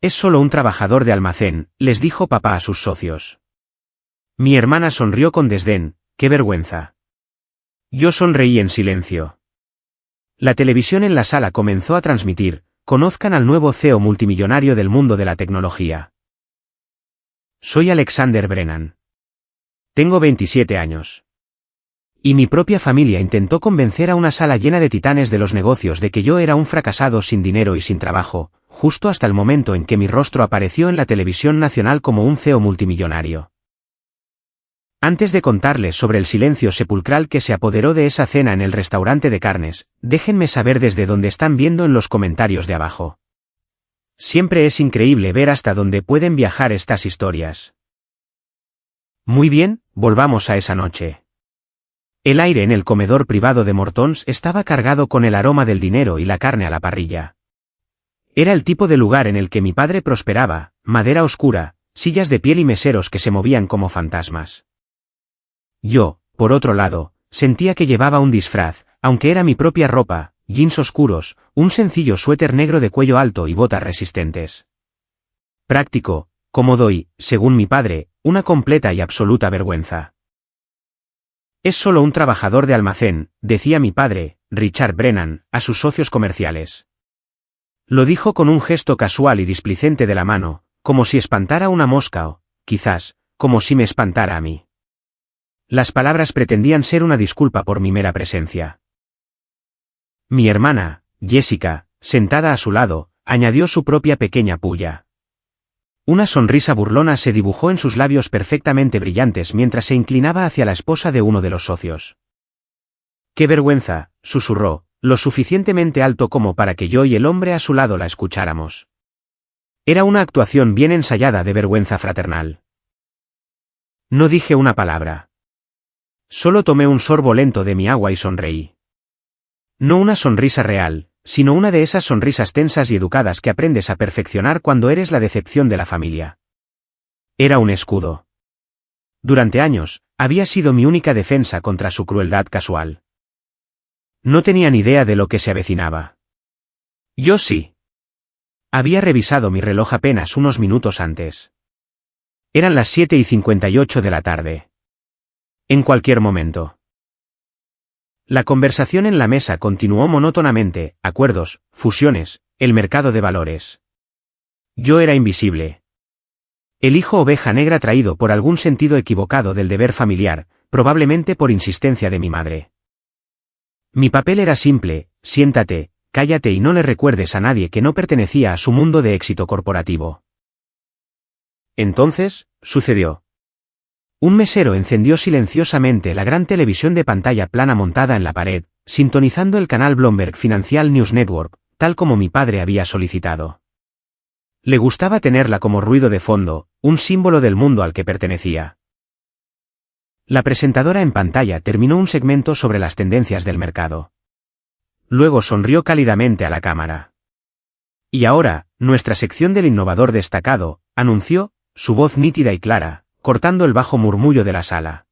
Es solo un trabajador de almacén, les dijo papá a sus socios. Mi hermana sonrió con desdén, ¡qué vergüenza! Yo sonreí en silencio. La televisión en la sala comenzó a transmitir, conozcan al nuevo CEO multimillonario del mundo de la tecnología. Soy Alexander Brennan. Tengo 27 años. Y mi propia familia intentó convencer a una sala llena de titanes de los negocios de que yo era un fracasado sin dinero y sin trabajo, justo hasta el momento en que mi rostro apareció en la televisión nacional como un CEO multimillonario. Antes de contarles sobre el silencio sepulcral que se apoderó de esa cena en el restaurante de carnes, déjenme saber desde dónde están viendo en los comentarios de abajo. Siempre es increíble ver hasta dónde pueden viajar estas historias. Muy bien, volvamos a esa noche. El aire en el comedor privado de Mortons estaba cargado con el aroma del dinero y la carne a la parrilla. Era el tipo de lugar en el que mi padre prosperaba, madera oscura, sillas de piel y meseros que se movían como fantasmas. Yo, por otro lado, sentía que llevaba un disfraz, aunque era mi propia ropa, jeans oscuros, un sencillo suéter negro de cuello alto y botas resistentes. Práctico, cómodo y, según mi padre, una completa y absoluta vergüenza. Es solo un trabajador de almacén, decía mi padre, Richard Brennan, a sus socios comerciales. Lo dijo con un gesto casual y displicente de la mano, como si espantara una mosca o, quizás, como si me espantara a mí. Las palabras pretendían ser una disculpa por mi mera presencia. Mi hermana, Jessica, sentada a su lado, añadió su propia pequeña pulla. Una sonrisa burlona se dibujó en sus labios perfectamente brillantes mientras se inclinaba hacia la esposa de uno de los socios. ¡Qué vergüenza!, susurró, lo suficientemente alto como para que yo y el hombre a su lado la escucháramos. Era una actuación bien ensayada de vergüenza fraternal. No dije una palabra. Solo tomé un sorbo lento de mi agua y sonreí. No una sonrisa real, sino una de esas sonrisas tensas y educadas que aprendes a perfeccionar cuando eres la decepción de la familia. Era un escudo. Durante años, había sido mi única defensa contra su crueldad casual. No tenía ni idea de lo que se avecinaba. Yo sí. Había revisado mi reloj apenas unos minutos antes. Eran las 7:58 de la tarde. En cualquier momento. La conversación en la mesa continuó monótonamente, acuerdos, fusiones, el mercado de valores. Yo era invisible. El hijo oveja negra traído por algún sentido equivocado del deber familiar, probablemente por insistencia de mi madre. Mi papel era simple: siéntate, cállate y no le recuerdes a nadie que no pertenecía a su mundo de éxito corporativo. Entonces, sucedió. Un mesero encendió silenciosamente la gran televisión de pantalla plana montada en la pared, sintonizando el canal Bloomberg Financial News Network, tal como mi padre había solicitado. Le gustaba tenerla como ruido de fondo, un símbolo del mundo al que pertenecía. La presentadora en pantalla terminó un segmento sobre las tendencias del mercado. Luego sonrió cálidamente a la cámara. Y ahora, nuestra sección del innovador destacado, anunció, su voz nítida y clara, cortando el bajo murmullo de la sala.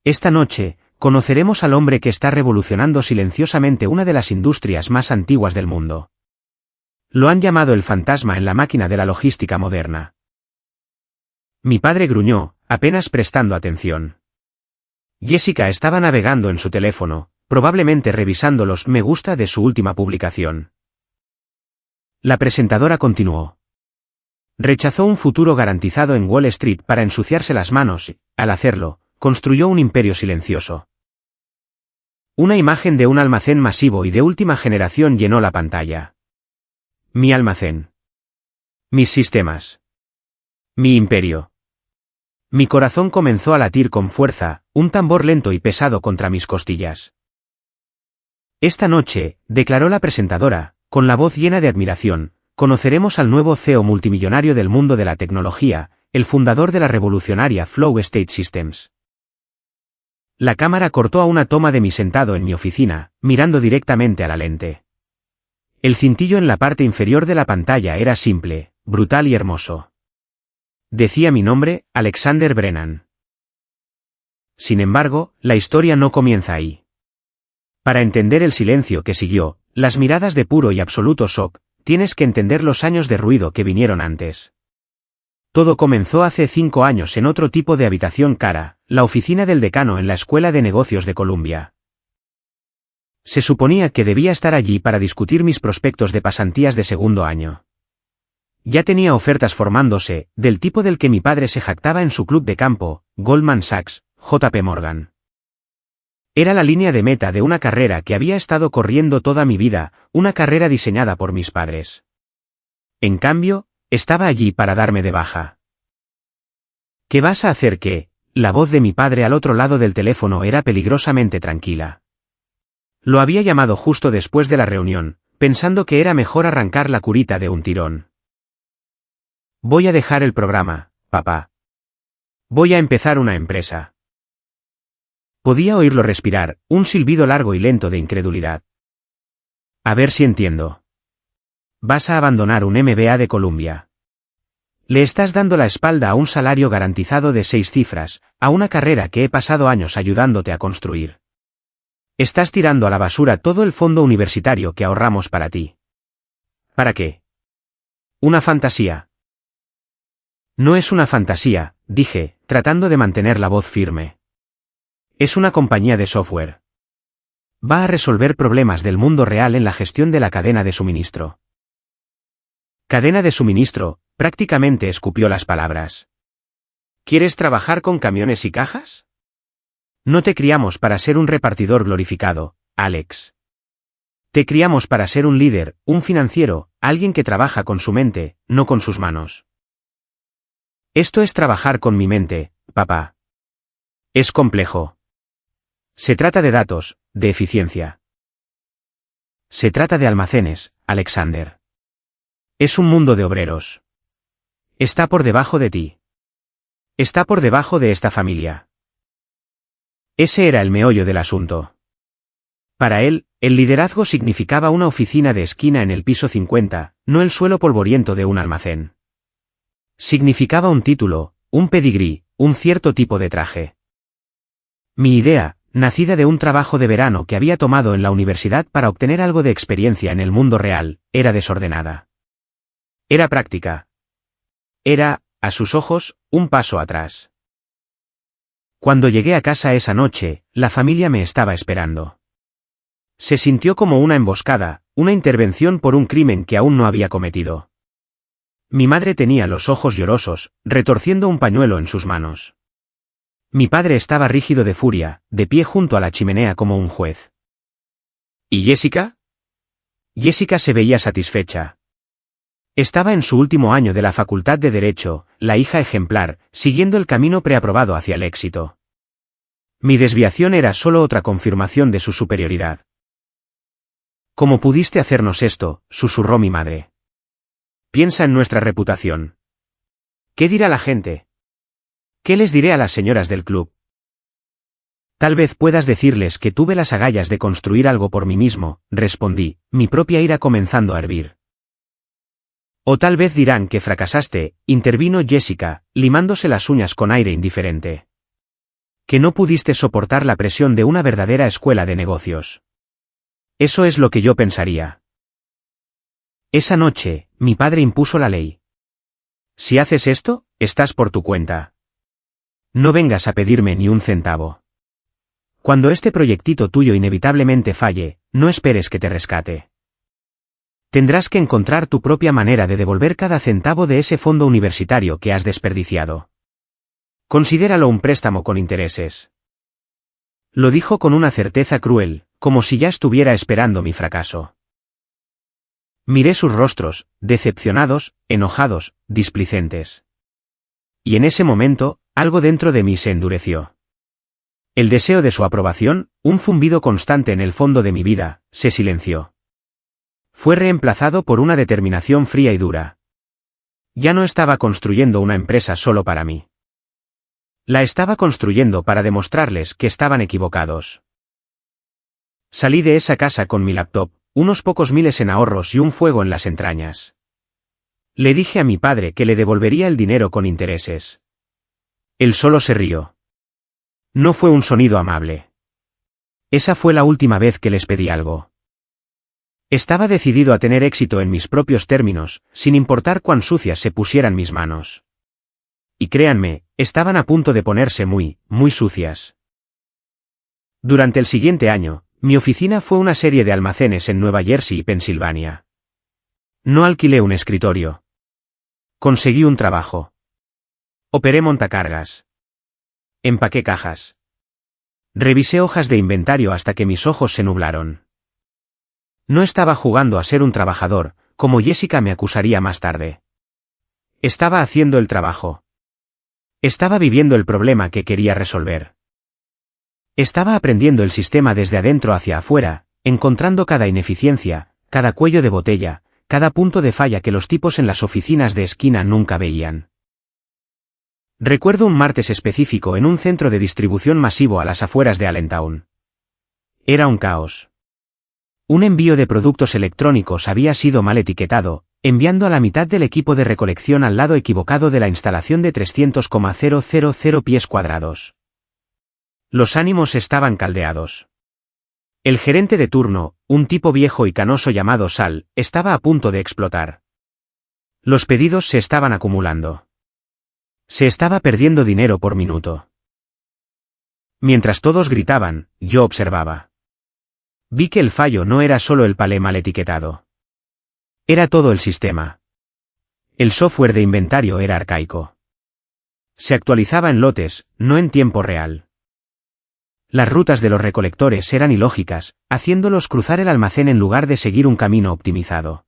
Esta noche, conoceremos al hombre que está revolucionando silenciosamente una de las industrias más antiguas del mundo. Lo han llamado el fantasma en la máquina de la logística moderna. Mi padre gruñó, apenas prestando atención. Jessica estaba navegando en su teléfono, probablemente revisando los me gusta de su última publicación. La presentadora continuó. Rechazó un futuro garantizado en Wall Street para ensuciarse las manos y, al hacerlo, construyó un imperio silencioso. Una imagen de un almacén masivo y de última generación llenó la pantalla. Mi almacén. Mis sistemas. Mi imperio. Mi corazón comenzó a latir con fuerza, un tambor lento y pesado contra mis costillas. Esta noche, declaró la presentadora, con la voz llena de admiración, conoceremos al nuevo CEO multimillonario del mundo de la tecnología, el fundador de la revolucionaria Flow State Systems. La cámara cortó a una toma de mí sentado en mi oficina, mirando directamente a la lente. El cintillo en la parte inferior de la pantalla era simple, brutal y hermoso. Decía mi nombre, Alexander Brennan. Sin embargo, la historia no comienza ahí. Para entender el silencio que siguió, las miradas de puro y absoluto shock, tienes que entender los años de ruido que vinieron antes. Todo comenzó hace 5 años en otro tipo de habitación cara, la oficina del decano en la Escuela de Negocios de Columbia. Se suponía que debía estar allí para discutir mis prospectos de pasantías de segundo año. Ya tenía ofertas formándose, del tipo del que mi padre se jactaba en su club de campo, Goldman Sachs, JP Morgan. Era la línea de meta de una carrera que había estado corriendo toda mi vida, una carrera diseñada por mis padres. En cambio, estaba allí para darme de baja. ¿Qué vas a hacer qué? La voz de mi padre al otro lado del teléfono era peligrosamente tranquila. Lo había llamado justo después de la reunión, pensando que era mejor arrancar la curita de un tirón. Voy a dejar el programa, papá. Voy a empezar una empresa. Podía oírlo respirar, un silbido largo y lento de incredulidad. A ver si entiendo. Vas a abandonar un MBA de Columbia. Le estás dando la espalda a un salario garantizado de 6 cifras, a una carrera que he pasado años ayudándote a construir. Estás tirando a la basura todo el fondo universitario que ahorramos para ti. ¿Para qué? Una fantasía. No es una fantasía, dije, tratando de mantener la voz firme. Es una compañía de software. Va a resolver problemas del mundo real en la gestión de la cadena de suministro. Cadena de suministro, prácticamente escupió las palabras. ¿Quieres trabajar con camiones y cajas? No te criamos para ser un repartidor glorificado, Alex. Te criamos para ser un líder, un financiero, alguien que trabaja con su mente, no con sus manos. Esto es trabajar con mi mente, papá. Es complejo. Se trata de datos, de eficiencia. Se trata de almacenes, Alexander. Es un mundo de obreros. Está por debajo de ti. Está por debajo de esta familia. Ese era el meollo del asunto. Para él, el liderazgo significaba una oficina de esquina en el piso 50, no el suelo polvoriento de un almacén. Significaba un título, un pedigrí, un cierto tipo de traje. Mi idea, nacida de un trabajo de verano que había tomado en la universidad para obtener algo de experiencia en el mundo real, era desordenada. Era práctica. Era, a sus ojos, un paso atrás. Cuando llegué a casa esa noche, la familia me estaba esperando. Se sintió como una emboscada, una intervención por un crimen que aún no había cometido. Mi madre tenía los ojos llorosos, retorciendo un pañuelo en sus manos. Mi padre estaba rígido de furia, de pie junto a la chimenea como un juez. ¿Y Jessica? Jessica se veía satisfecha. Estaba en su último año de la Facultad de Derecho, la hija ejemplar, siguiendo el camino preaprobado hacia el éxito. Mi desviación era solo otra confirmación de su superioridad. ¿Cómo pudiste hacernos esto?, susurró mi madre. Piensa en nuestra reputación. ¿Qué dirá la gente? ¿Qué les diré a las señoras del club? Tal vez puedas decirles que tuve las agallas de construir algo por mí mismo, respondí, mi propia ira comenzando a hervir. O tal vez dirán que fracasaste, intervino Jessica, limándose las uñas con aire indiferente. Que no pudiste soportar la presión de una verdadera escuela de negocios. Eso es lo que yo pensaría. Esa noche, mi padre impuso la ley. Si haces esto, estás por tu cuenta. No vengas a pedirme ni un centavo. Cuando este proyectito tuyo inevitablemente falle, no esperes que te rescate. Tendrás que encontrar tu propia manera de devolver cada centavo de ese fondo universitario que has desperdiciado. Considéralo un préstamo con intereses. Lo dijo con una certeza cruel, como si ya estuviera esperando mi fracaso. Miré sus rostros, decepcionados, enojados, displicentes. Y en ese momento, algo dentro de mí se endureció. El deseo de su aprobación, un zumbido constante en el fondo de mi vida, se silenció. Fue reemplazado por una determinación fría y dura. Ya no estaba construyendo una empresa solo para mí. La estaba construyendo para demostrarles que estaban equivocados. Salí de esa casa con mi laptop, unos pocos miles en ahorros y un fuego en las entrañas. Le dije a mi padre que le devolvería el dinero con intereses. Él solo se rió. No fue un sonido amable. Esa fue la última vez que les pedí algo. Estaba decidido a tener éxito en mis propios términos, sin importar cuán sucias se pusieran mis manos. Y créanme, estaban a punto de ponerse muy sucias. Durante el siguiente año, mi oficina fue una serie de almacenes en Nueva Jersey y Pensilvania. No alquilé un escritorio. Conseguí un trabajo. Operé montacargas. Empaqué cajas. Revisé hojas de inventario hasta que mis ojos se nublaron. No estaba jugando a ser un trabajador, como Jessica me acusaría más tarde. Estaba haciendo el trabajo. Estaba viviendo el problema que quería resolver. Estaba aprendiendo el sistema desde adentro hacia afuera, encontrando cada ineficiencia, cada cuello de botella, cada punto de falla que los tipos en las oficinas de esquina nunca veían. Recuerdo un martes específico en un centro de distribución masivo a las afueras de Allentown. Era un caos. Un envío de productos electrónicos había sido mal etiquetado, enviando a la mitad del equipo de recolección al lado equivocado de la instalación de 300,000 pies cuadrados. Los ánimos estaban caldeados. El gerente de turno, un tipo viejo y canoso llamado Sal, estaba a punto de explotar. Los pedidos se estaban acumulando. Se estaba perdiendo dinero por minuto. Mientras todos gritaban, yo observaba. Vi que el fallo no era solo el palé mal etiquetado. Era todo el sistema. El software de inventario era arcaico. Se actualizaba en lotes, no en tiempo real. Las rutas de los recolectores eran ilógicas, haciéndolos cruzar el almacén en lugar de seguir un camino optimizado.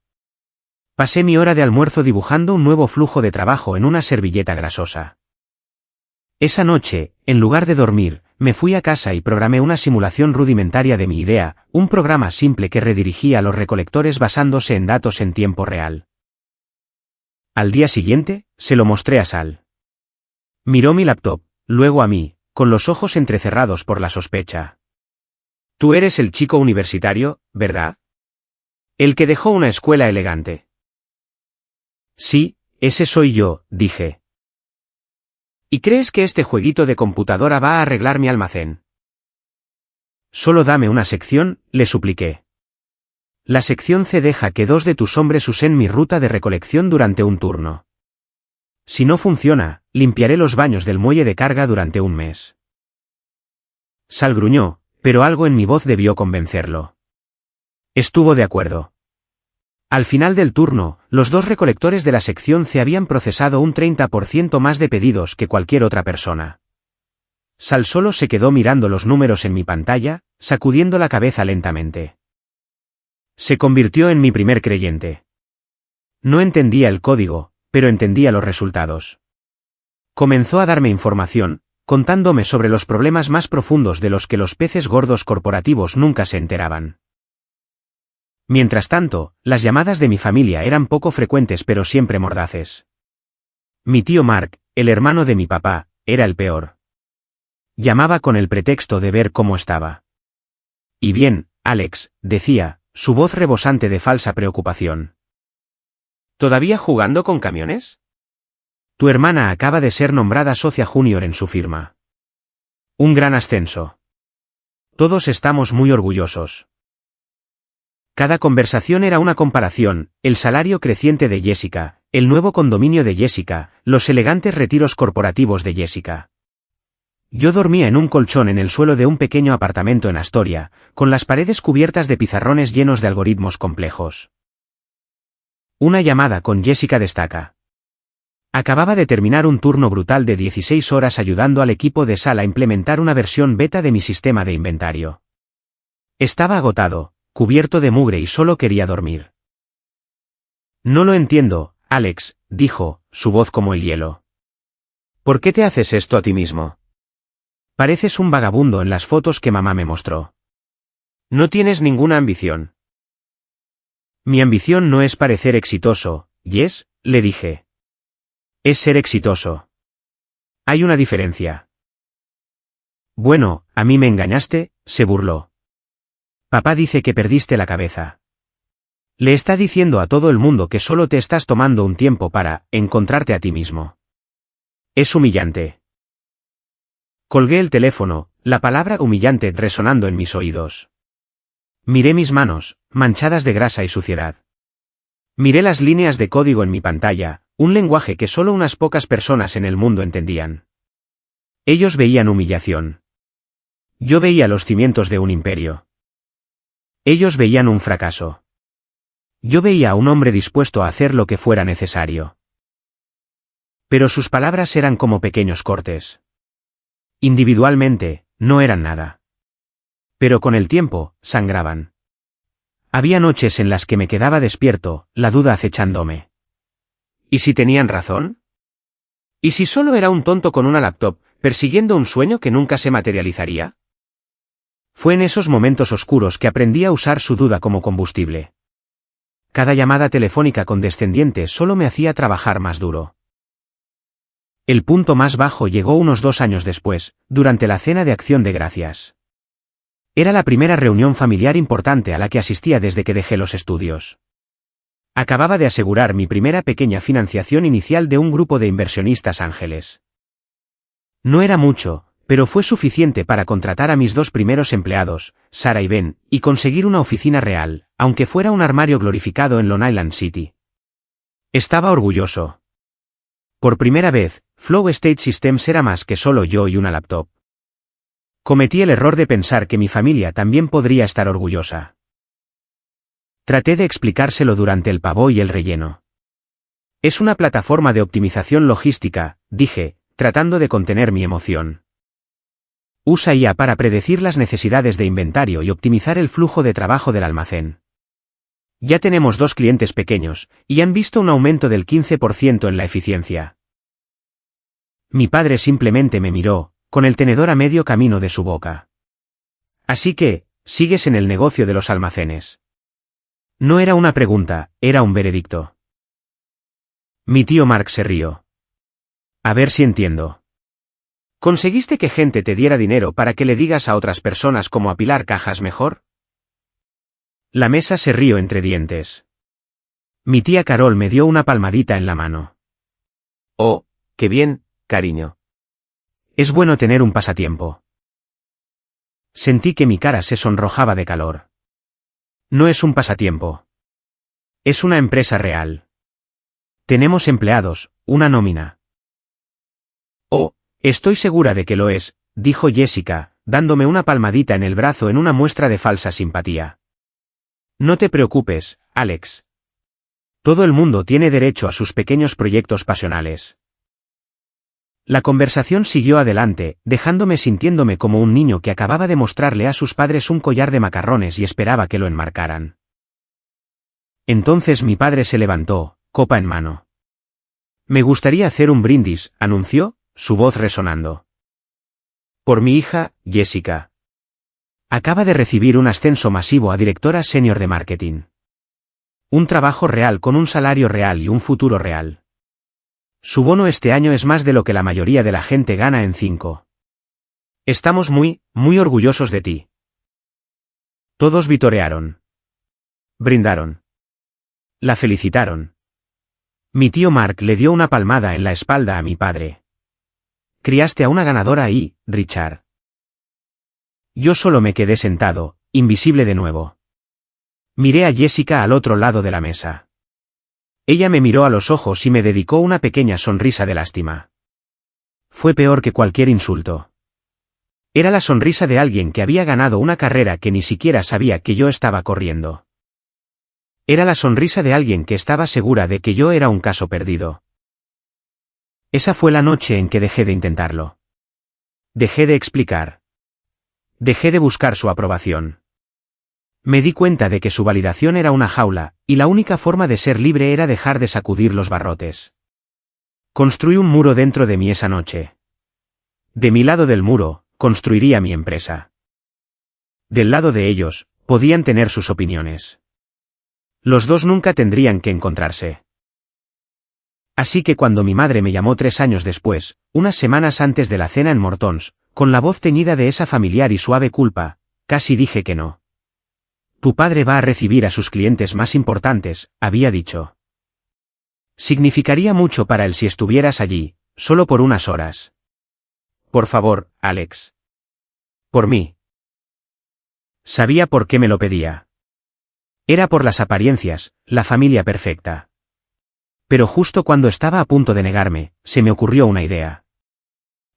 Pasé mi hora de almuerzo dibujando un nuevo flujo de trabajo en una servilleta grasosa. Esa noche, en lugar de dormir, me fui a casa y programé una simulación rudimentaria de mi idea, un programa simple que redirigía a los recolectores basándose en datos en tiempo real. Al día siguiente, se lo mostré a Sal. Miró mi laptop, luego a mí, con los ojos entrecerrados por la sospecha. Tú eres el chico universitario, ¿verdad? El que dejó una escuela elegante. Sí, ese soy yo, dije. ¿Y crees que este jueguito de computadora va a arreglar mi almacén? Solo dame una sección, le supliqué. La sección C deja que 2 de tus hombres usen mi ruta de recolección durante un turno. Si no funciona, limpiaré los baños del muelle de carga durante un mes. Sal gruñó, pero algo en mi voz debió convencerlo. Estuvo de acuerdo. Al final del turno, los 2 recolectores de la sección C habían procesado un 30% más de pedidos que cualquier otra persona. Sal solo se quedó mirando los números en mi pantalla, sacudiendo la cabeza lentamente. Se convirtió en mi primer creyente. No entendía el código, pero entendía los resultados. Comenzó a darme información, contándome sobre los problemas más profundos de los que los peces gordos corporativos nunca se enteraban. Mientras tanto, las llamadas de mi familia eran poco frecuentes pero siempre mordaces. Mi tío Mark, el hermano de mi papá, era el peor. Llamaba con el pretexto de ver cómo estaba. Y bien, Alex, decía, su voz rebosante de falsa preocupación. ¿Todavía jugando con camiones? Tu hermana acaba de ser nombrada socia junior en su firma. Un gran ascenso. Todos estamos muy orgullosos. Cada conversación era una comparación, el salario creciente de Jessica, el nuevo condominio de Jessica, los elegantes retiros corporativos de Jessica. Yo dormía en un colchón en el suelo de un pequeño apartamento en Astoria, con las paredes cubiertas de pizarrones llenos de algoritmos complejos. Una llamada con Jessica destaca. Acababa de terminar un turno brutal de 16 horas ayudando al equipo de Sal a implementar una versión beta de mi sistema de inventario. Estaba agotado, cubierto de mugre y solo quería dormir. No lo entiendo, Alex, dijo, su voz como el hielo. ¿Por qué te haces esto a ti mismo? Pareces un vagabundo en las fotos que mamá me mostró. No tienes ninguna ambición. Mi ambición no es parecer exitoso, Jess, le dije. Es ser exitoso. Hay una diferencia. Bueno, a mí me engañaste, se burló. Papá dice que perdiste la cabeza. Le está diciendo a todo el mundo que solo te estás tomando un tiempo para encontrarte a ti mismo. Es humillante. Colgué el teléfono, la palabra humillante resonando en mis oídos. Miré mis manos, manchadas de grasa y suciedad. Miré las líneas de código en mi pantalla, un lenguaje que solo unas pocas personas en el mundo entendían. Ellos veían humillación. Yo veía los cimientos de un imperio. Ellos veían un fracaso. Yo veía a un hombre dispuesto a hacer lo que fuera necesario. Pero sus palabras eran como pequeños cortes. Individualmente, no eran nada. Pero con el tiempo, sangraban. Había noches en las que me quedaba despierto, la duda acechándome. ¿Y si tenían razón? ¿Y si solo era un tonto con una laptop, persiguiendo un sueño que nunca se materializaría? Fue en esos momentos oscuros que aprendí a usar su duda como combustible. Cada llamada telefónica condescendiente solo me hacía trabajar más duro. El punto más bajo llegó unos 2 años después, durante la cena de Acción de Gracias. Era la primera reunión familiar importante a la que asistía desde que dejé los estudios. Acababa de asegurar mi primera pequeña financiación inicial de un grupo de inversionistas ángeles. No era mucho, pero fue suficiente para contratar a mis 2 primeros empleados, Sara y Ben, y conseguir una oficina real, aunque fuera un armario glorificado en Long Island City. Estaba orgulloso. Por primera vez, Flow State Systems era más que solo yo y una laptop. Cometí el error de pensar que mi familia también podría estar orgullosa. Traté de explicárselo durante el pavó y el relleno. Es una plataforma de optimización logística, dije, tratando de contener mi emoción. Usa IA para predecir las necesidades de inventario y optimizar el flujo de trabajo del almacén. Ya tenemos 2 clientes pequeños, y han visto un aumento del 15% en la eficiencia. Mi padre simplemente me miró, con el tenedor a medio camino de su boca. Así que, ¿sigues en el negocio de los almacenes? No era una pregunta, era un veredicto. Mi tío Mark se rió. A ver si entiendo. ¿Conseguiste que gente te diera dinero para que le digas a otras personas cómo apilar cajas mejor? La mesa se rió entre dientes. Mi tía Carol me dio una palmadita en la mano. Oh, qué bien, cariño. Es bueno tener un pasatiempo. Sentí que mi cara se sonrojaba de calor. No es un pasatiempo. Es una empresa real. Tenemos empleados, una nómina. Oh, estoy segura de que lo es, dijo Jessica, dándome una palmadita en el brazo en una muestra de falsa simpatía. No te preocupes, Alex. Todo el mundo tiene derecho a sus pequeños proyectos pasionales. La conversación siguió adelante, dejándome sintiéndome como un niño que acababa de mostrarle a sus padres un collar de macarrones y esperaba que lo enmarcaran. Entonces mi padre se levantó, copa en mano. Me gustaría hacer un brindis, anunció, su voz resonando. Por mi hija, Jessica. Acaba de recibir un ascenso masivo a directora senior de marketing. Un trabajo real con un salario real y un futuro real. Su bono este año es más de lo que la mayoría de la gente gana en 5. Estamos muy orgullosos de ti. Todos vitorearon. Brindaron. La felicitaron. Mi tío Mark le dio una palmada en la espalda a mi padre. Criaste a una ganadora ahí, Richard. Yo solo me quedé sentado, invisible de nuevo. Miré a Jessica al otro lado de la mesa. Ella me miró a los ojos y me dedicó una pequeña sonrisa de lástima. Fue peor que cualquier insulto. Era la sonrisa de alguien que había ganado una carrera que ni siquiera sabía que yo estaba corriendo. Era la sonrisa de alguien que estaba segura de que yo era un caso perdido. Esa fue la noche en que dejé de intentarlo. Dejé de explicar. Dejé de buscar su aprobación. Me di cuenta de que su validación era una jaula, y la única forma de ser libre era dejar de sacudir los barrotes. Construí un muro dentro de mí esa noche. De mi lado del muro, construiría mi empresa. Del lado de ellos, podían tener sus opiniones. Los dos nunca tendrían que encontrarse. Así que cuando mi madre me llamó 3 años después, unas semanas antes de la cena en Mortons, con la voz teñida de esa familiar y suave culpa, casi dije que no. Tu padre va a recibir a sus clientes más importantes, había dicho. Significaría mucho para él si estuvieras allí, solo por unas horas. Por favor, Alex. Por mí. Sabía por qué me lo pedía. Era por las apariencias, la familia perfecta. Pero justo cuando estaba a punto de negarme, se me ocurrió una idea.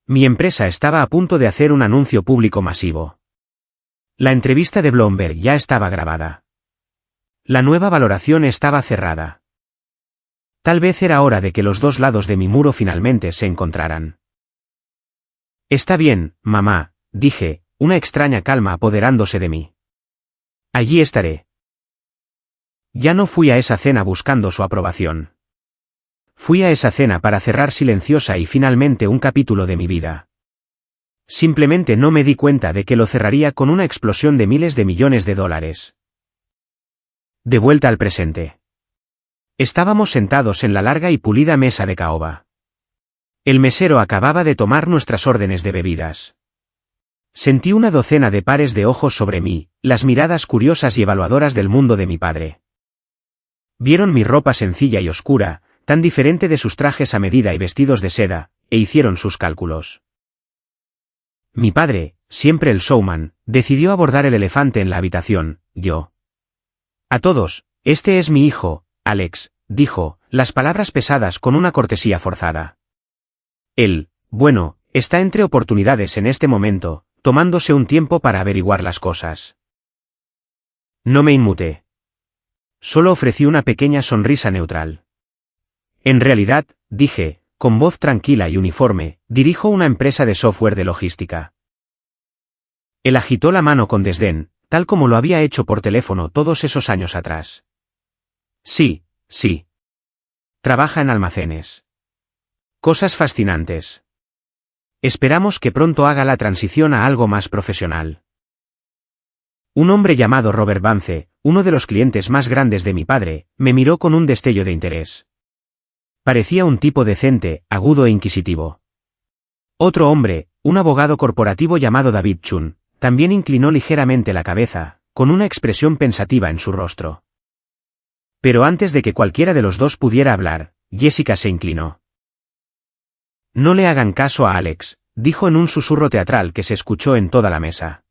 Mi empresa estaba a punto de hacer un anuncio público masivo. La entrevista de Bloomberg ya estaba grabada. La nueva valoración estaba cerrada. Tal vez era hora de que los dos lados de mi muro finalmente se encontraran. Está bien, mamá, dije, una extraña calma apoderándose de mí. Allí estaré. Ya no fui a esa cena buscando su aprobación. Fui a esa cena para cerrar silenciosa y finalmente un capítulo de mi vida. Simplemente no me di cuenta de que lo cerraría con una explosión de miles de millones de dólares. De vuelta al presente. Estábamos sentados en la larga y pulida mesa de caoba. El mesero acababa de tomar nuestras órdenes de bebidas. Sentí una docena de pares de ojos sobre mí, las miradas curiosas y evaluadoras del mundo de mi padre. Vieron mi ropa sencilla y oscura, tan diferente de sus trajes a medida y vestidos de seda, e hicieron sus cálculos. Mi padre, siempre el showman, decidió abordar el elefante en la habitación, yo. A todos, este es mi hijo, Alex, dijo, las palabras pesadas con una cortesía forzada. Él, bueno, está entre oportunidades en este momento, tomándose un tiempo para averiguar las cosas. No me inmuté. Solo ofrecí una pequeña sonrisa neutral. En realidad, dije, con voz tranquila y uniforme, dirijo una empresa de software de logística. Él agitó la mano con desdén, tal como lo había hecho por teléfono todos esos años atrás. Sí, sí. Trabaja en almacenes. Cosas fascinantes. Esperamos que pronto haga la transición a algo más profesional. Un hombre llamado Robert Vance, uno de los clientes más grandes de mi padre, me miró con un destello de interés. Parecía un tipo decente, agudo e inquisitivo. Otro hombre, un abogado corporativo llamado David Chun, también inclinó ligeramente la cabeza, con una expresión pensativa en su rostro. Pero antes de que cualquiera de los dos pudiera hablar, Jessica se inclinó. No le hagan caso a Alex, dijo en un susurro teatral que se escuchó en toda la mesa.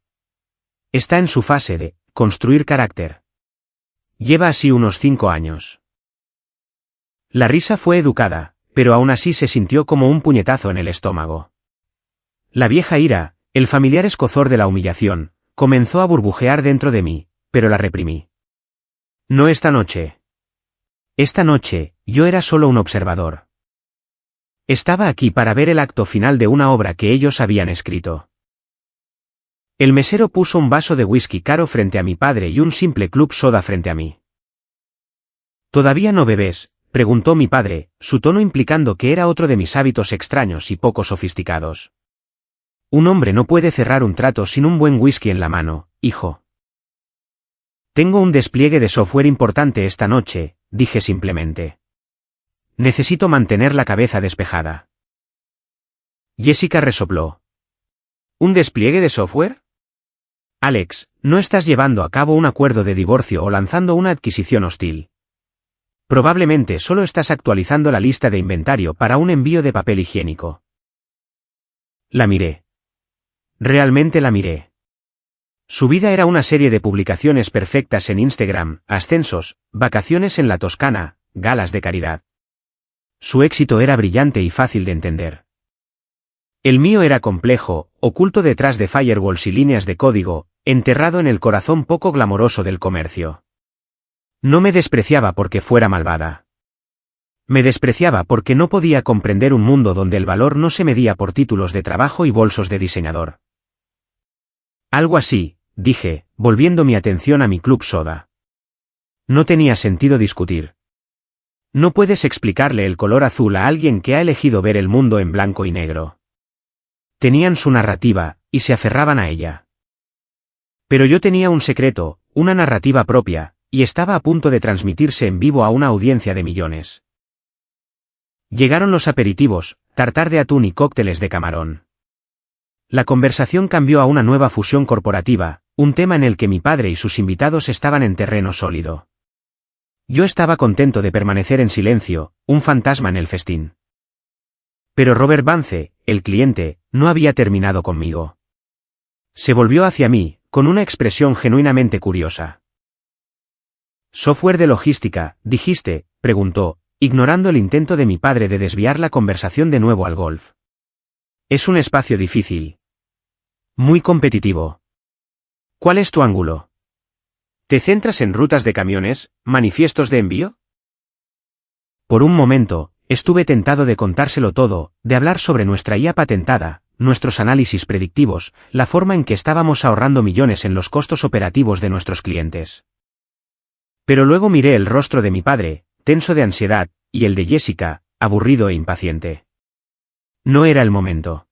Está en su fase de construir carácter. Lleva así unos 5 años. La risa fue educada, pero aún así se sintió como un puñetazo en el estómago. La vieja ira, el familiar escozor de la humillación, comenzó a burbujear dentro de mí, pero la reprimí. No esta noche. Esta noche, yo era solo un observador. Estaba aquí para ver el acto final de una obra que ellos habían escrito. El mesero puso un vaso de whisky caro frente a mi padre y un simple club soda frente a mí. ¿Todavía no bebes?, preguntó mi padre, su tono implicando que era otro de mis hábitos extraños y poco sofisticados. Un hombre no puede cerrar un trato sin un buen whisky en la mano, hijo. Tengo un despliegue de software importante esta noche, dije simplemente. Necesito mantener la cabeza despejada. Jessica resopló. ¿Un despliegue de software? Alex, no estás llevando a cabo un acuerdo de divorcio o lanzando una adquisición hostil. Probablemente solo estás actualizando la lista de inventario para un envío de papel higiénico. La miré. Realmente la miré. Su vida era una serie de publicaciones perfectas en Instagram, ascensos, vacaciones en la Toscana, galas de caridad. Su éxito era brillante y fácil de entender. El mío era complejo, oculto detrás de firewalls y líneas de código, enterrado en el corazón poco glamoroso del comercio. No me despreciaba porque fuera malvada. Me despreciaba porque no podía comprender un mundo donde el valor no se medía por títulos de trabajo y bolsos de diseñador. Algo así, dije, volviendo mi atención a mi club soda. No tenía sentido discutir. No puedes explicarle el color azul a alguien que ha elegido ver el mundo en blanco y negro. Tenían su narrativa, y se aferraban a ella. Pero yo tenía un secreto, una narrativa propia, y estaba a punto de transmitirse en vivo a una audiencia de millones. Llegaron los aperitivos, tartar de atún y cócteles de camarón. La conversación cambió a una nueva fusión corporativa, un tema en el que mi padre y sus invitados estaban en terreno sólido. Yo estaba contento de permanecer en silencio, un fantasma en el festín. Pero Robert Vance, el cliente, no había terminado conmigo. Se volvió hacia mí, con una expresión genuinamente curiosa. «Software de logística, dijiste», preguntó, ignorando el intento de mi padre de desviar la conversación de nuevo al golf. «Es un espacio difícil. Muy competitivo. ¿Cuál es tu ángulo? ¿Te centras en rutas de camiones, manifiestos de envío?» Por un momento, estuve tentado de contárselo todo, de hablar sobre nuestra IA patentada, nuestros análisis predictivos, la forma en que estábamos ahorrando millones en los costos operativos de nuestros clientes. Pero luego miré el rostro de mi padre, tenso de ansiedad, y el de Jessica, aburrido e impaciente. No era el momento.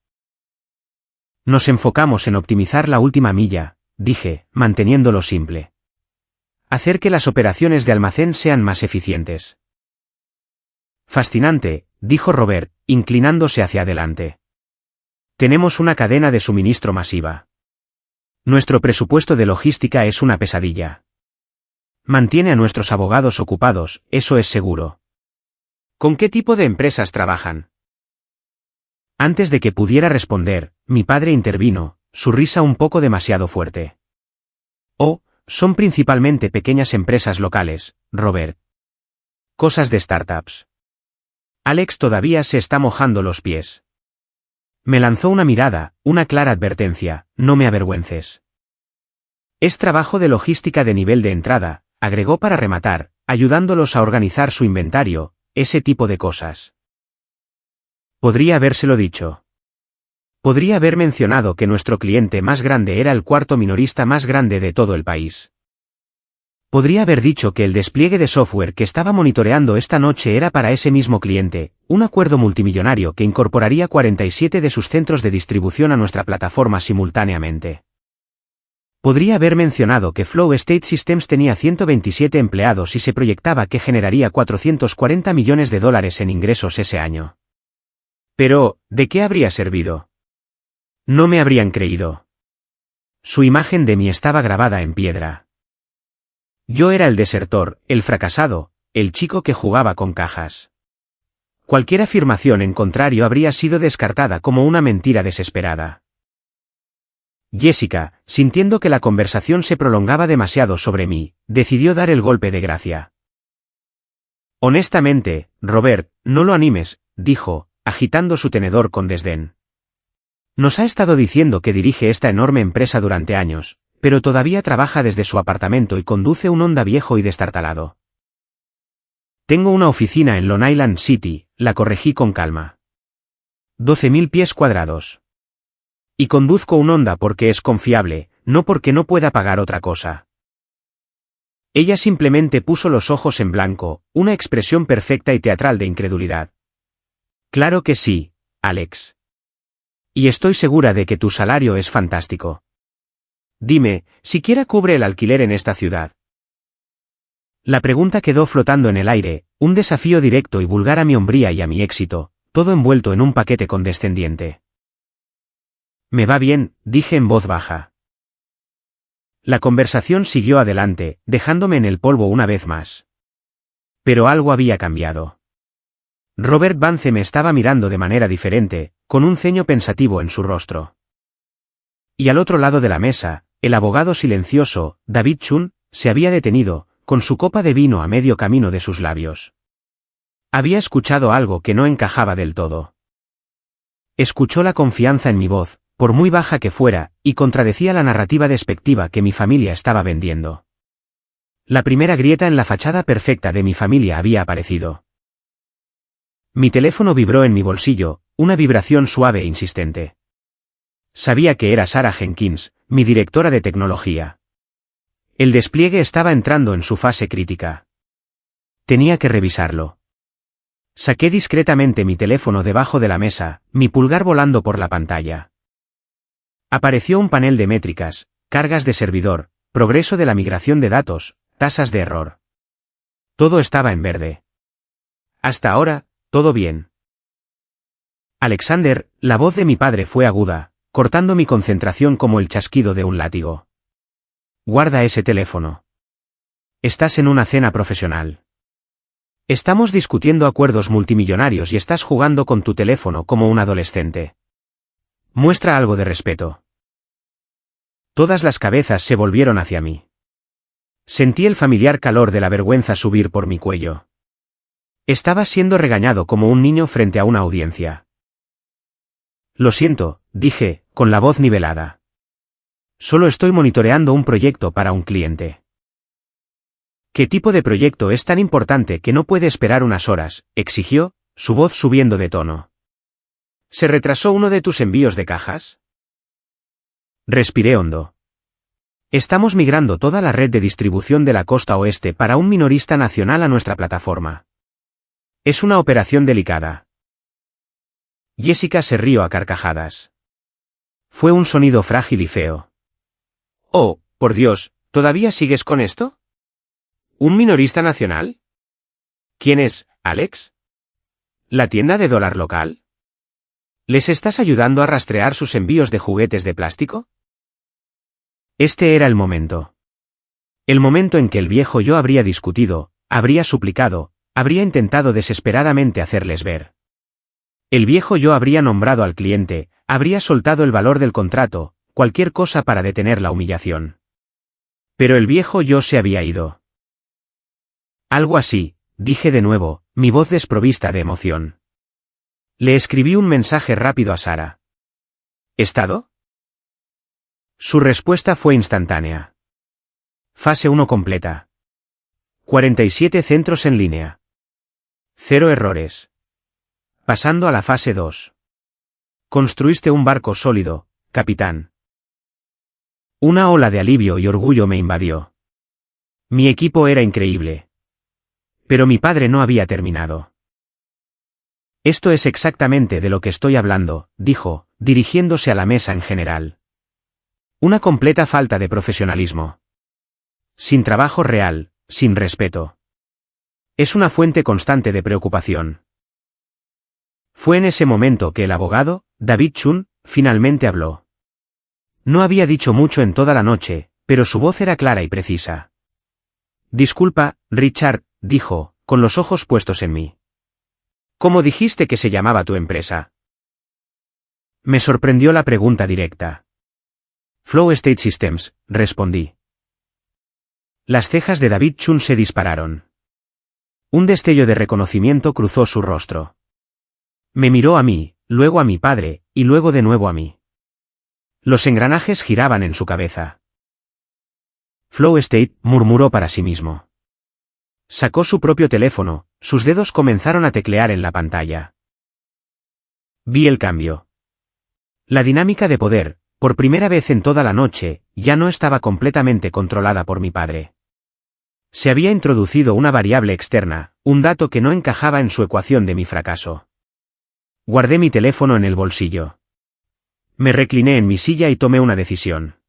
Nos enfocamos en optimizar la última milla, dije, manteniéndolo simple. Hacer que las operaciones de almacén sean más eficientes. Fascinante, dijo Robert, inclinándose hacia adelante. Tenemos una cadena de suministro masiva. Nuestro presupuesto de logística es una pesadilla. Mantiene a nuestros abogados ocupados, eso es seguro. ¿Con qué tipo de empresas trabajan? Antes de que pudiera responder, mi padre intervino, su risa un poco demasiado fuerte. Oh, son principalmente pequeñas empresas locales, Robert. Cosas de startups. Alex todavía se está mojando los pies. Me lanzó una mirada, una clara advertencia, no me avergüences. Es trabajo de logística de nivel de entrada, agregó para rematar, ayudándolos a organizar su inventario, ese tipo de cosas. Podría habérselo dicho. Podría haber mencionado que nuestro cliente más grande era el cuarto minorista más grande de todo el país. Podría haber dicho que el despliegue de software que estaba monitoreando esta noche era para ese mismo cliente, un acuerdo multimillonario que incorporaría 47 de sus centros de distribución a nuestra plataforma simultáneamente. Podría haber mencionado que Flow State Systems tenía 127 empleados y se proyectaba que generaría $440 millones en ingresos ese año. Pero, ¿de qué habría servido? No me habrían creído. Su imagen de mí estaba grabada en piedra. Yo era el desertor, el fracasado, el chico que jugaba con cajas. Cualquier afirmación en contrario habría sido descartada como una mentira desesperada. Jessica, sintiendo que la conversación se prolongaba demasiado sobre mí, decidió dar el golpe de gracia. Honestamente, Robert, no lo animes, dijo, agitando su tenedor con desdén. Nos ha estado diciendo que dirige esta enorme empresa durante años, pero todavía trabaja desde su apartamento y conduce un Honda viejo y destartalado. Tengo una oficina en Long Island City, la corregí con calma. 12.000 pies cuadrados. Y conduzco un Honda porque es confiable, no porque no pueda pagar otra cosa. Ella simplemente puso los ojos en blanco, una expresión perfecta y teatral de incredulidad. Claro que sí, Alex. Y estoy segura de que tu salario es fantástico. Dime, ¿siquiera cubre el alquiler en esta ciudad? La pregunta quedó flotando en el aire, un desafío directo y vulgar a mi hombría y a mi éxito, todo envuelto en un paquete condescendiente. Me va bien, dije en voz baja. La conversación siguió adelante, dejándome en el polvo una vez más. Pero algo había cambiado. Robert Vance me estaba mirando de manera diferente, con un ceño pensativo en su rostro. Y al otro lado de la mesa, el abogado silencioso, David Chun, se había detenido, con su copa de vino a medio camino de sus labios. Había escuchado algo que no encajaba del todo. Escuchó la confianza en mi voz, por muy baja que fuera, y contradecía la narrativa despectiva que mi familia estaba vendiendo. La primera grieta en la fachada perfecta de mi familia había aparecido. Mi teléfono vibró en mi bolsillo, una vibración suave e insistente. Sabía que era Sarah Jenkins, mi directora de tecnología. El despliegue estaba entrando en su fase crítica. Tenía que revisarlo. Saqué discretamente mi teléfono debajo de la mesa, mi pulgar volando por la pantalla. Apareció un panel de métricas, cargas de servidor, progreso de la migración de datos, tasas de error. Todo estaba en verde. Hasta ahora, todo bien. Alexander, la voz de mi padre fue aguda, cortando mi concentración como el chasquido de un látigo. Guarda ese teléfono. Estás en una cena profesional. Estamos discutiendo acuerdos multimillonarios y estás jugando con tu teléfono como un adolescente. Muestra algo de respeto. Todas las cabezas se volvieron hacia mí. Sentí el familiar calor de la vergüenza subir por mi cuello. Estaba siendo regañado como un niño frente a una audiencia. Lo siento, dije, con la voz nivelada. Solo estoy monitoreando un proyecto para un cliente. ¿Qué tipo de proyecto es tan importante que no puede esperar unas horas?, exigió, su voz subiendo de tono. ¿Se retrasó uno de tus envíos de cajas? Respiré hondo. Estamos migrando toda la red de distribución de la costa oeste para un minorista nacional a nuestra plataforma. Es una operación delicada. Jessica se rió a carcajadas. Fue un sonido frágil y feo. Oh, por Dios, ¿todavía sigues con esto? ¿Un minorista nacional? ¿Quién es, Alex? ¿La tienda de dólar local? ¿Les estás ayudando a rastrear sus envíos de juguetes de plástico? Este era el momento. El momento en que el viejo yo habría discutido, habría suplicado, habría intentado desesperadamente hacerles ver. El viejo yo habría nombrado al cliente, habría soltado el valor del contrato, cualquier cosa para detener la humillación. Pero el viejo yo se había ido. Algo así, dije de nuevo, mi voz desprovista de emoción. Le escribí un mensaje rápido a Sara. ¿Estado? Su respuesta fue instantánea. Fase 1 completa. 47 centros en línea. 0 errores. Pasando a la fase 2. Construiste un barco sólido, capitán. Una ola de alivio y orgullo me invadió. Mi equipo era increíble. Pero mi padre no había terminado. Esto es exactamente de lo que estoy hablando, dijo, dirigiéndose a la mesa en general. Una completa falta de profesionalismo. Sin trabajo real, sin respeto. Es una fuente constante de preocupación. Fue en ese momento que el abogado, David Chun, finalmente habló. No había dicho mucho en toda la noche, pero su voz era clara y precisa. Disculpa, Richard, dijo, con los ojos puestos en mí. ¿Cómo dijiste que se llamaba tu empresa? Me sorprendió la pregunta directa. Flow State Systems, respondí. Las cejas de David Chun se dispararon. Un destello de reconocimiento cruzó su rostro. Me miró a mí, luego a mi padre, y luego de nuevo a mí. Los engranajes giraban en su cabeza. Flow State, murmuró para sí mismo. Sacó su propio teléfono, sus dedos comenzaron a teclear en la pantalla. Vi el cambio. La dinámica de poder, por primera vez en toda la noche, ya no estaba completamente controlada por mi padre. Se había introducido una variable externa, un dato que no encajaba en su ecuación de mi fracaso. Guardé mi teléfono en el bolsillo. Me recliné en mi silla y tomé una decisión.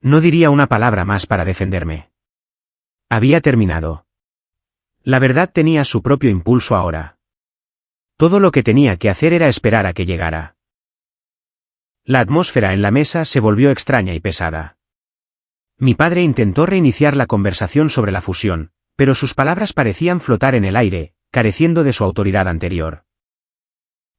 No diría una palabra más para defenderme. Había terminado. La verdad tenía su propio impulso ahora. Todo lo que tenía que hacer era esperar a que llegara. La atmósfera en la mesa se volvió extraña y pesada. Mi padre intentó reiniciar la conversación sobre la fusión, pero sus palabras parecían flotar en el aire, careciendo de su autoridad anterior.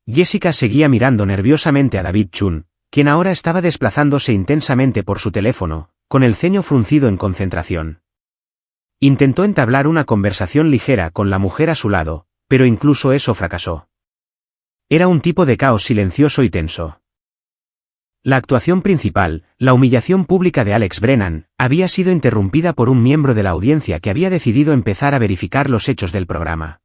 Jessica seguía mirando nerviosamente a David Chun, quien ahora estaba desplazándose intensamente por su teléfono, con el ceño fruncido en concentración. Intentó entablar una conversación ligera con la mujer a su lado, pero incluso eso fracasó. Era un tipo de caos silencioso y tenso. La actuación principal, la humillación pública de Alex Brennan, había sido interrumpida por un miembro de la audiencia que había decidido empezar a verificar los hechos del programa.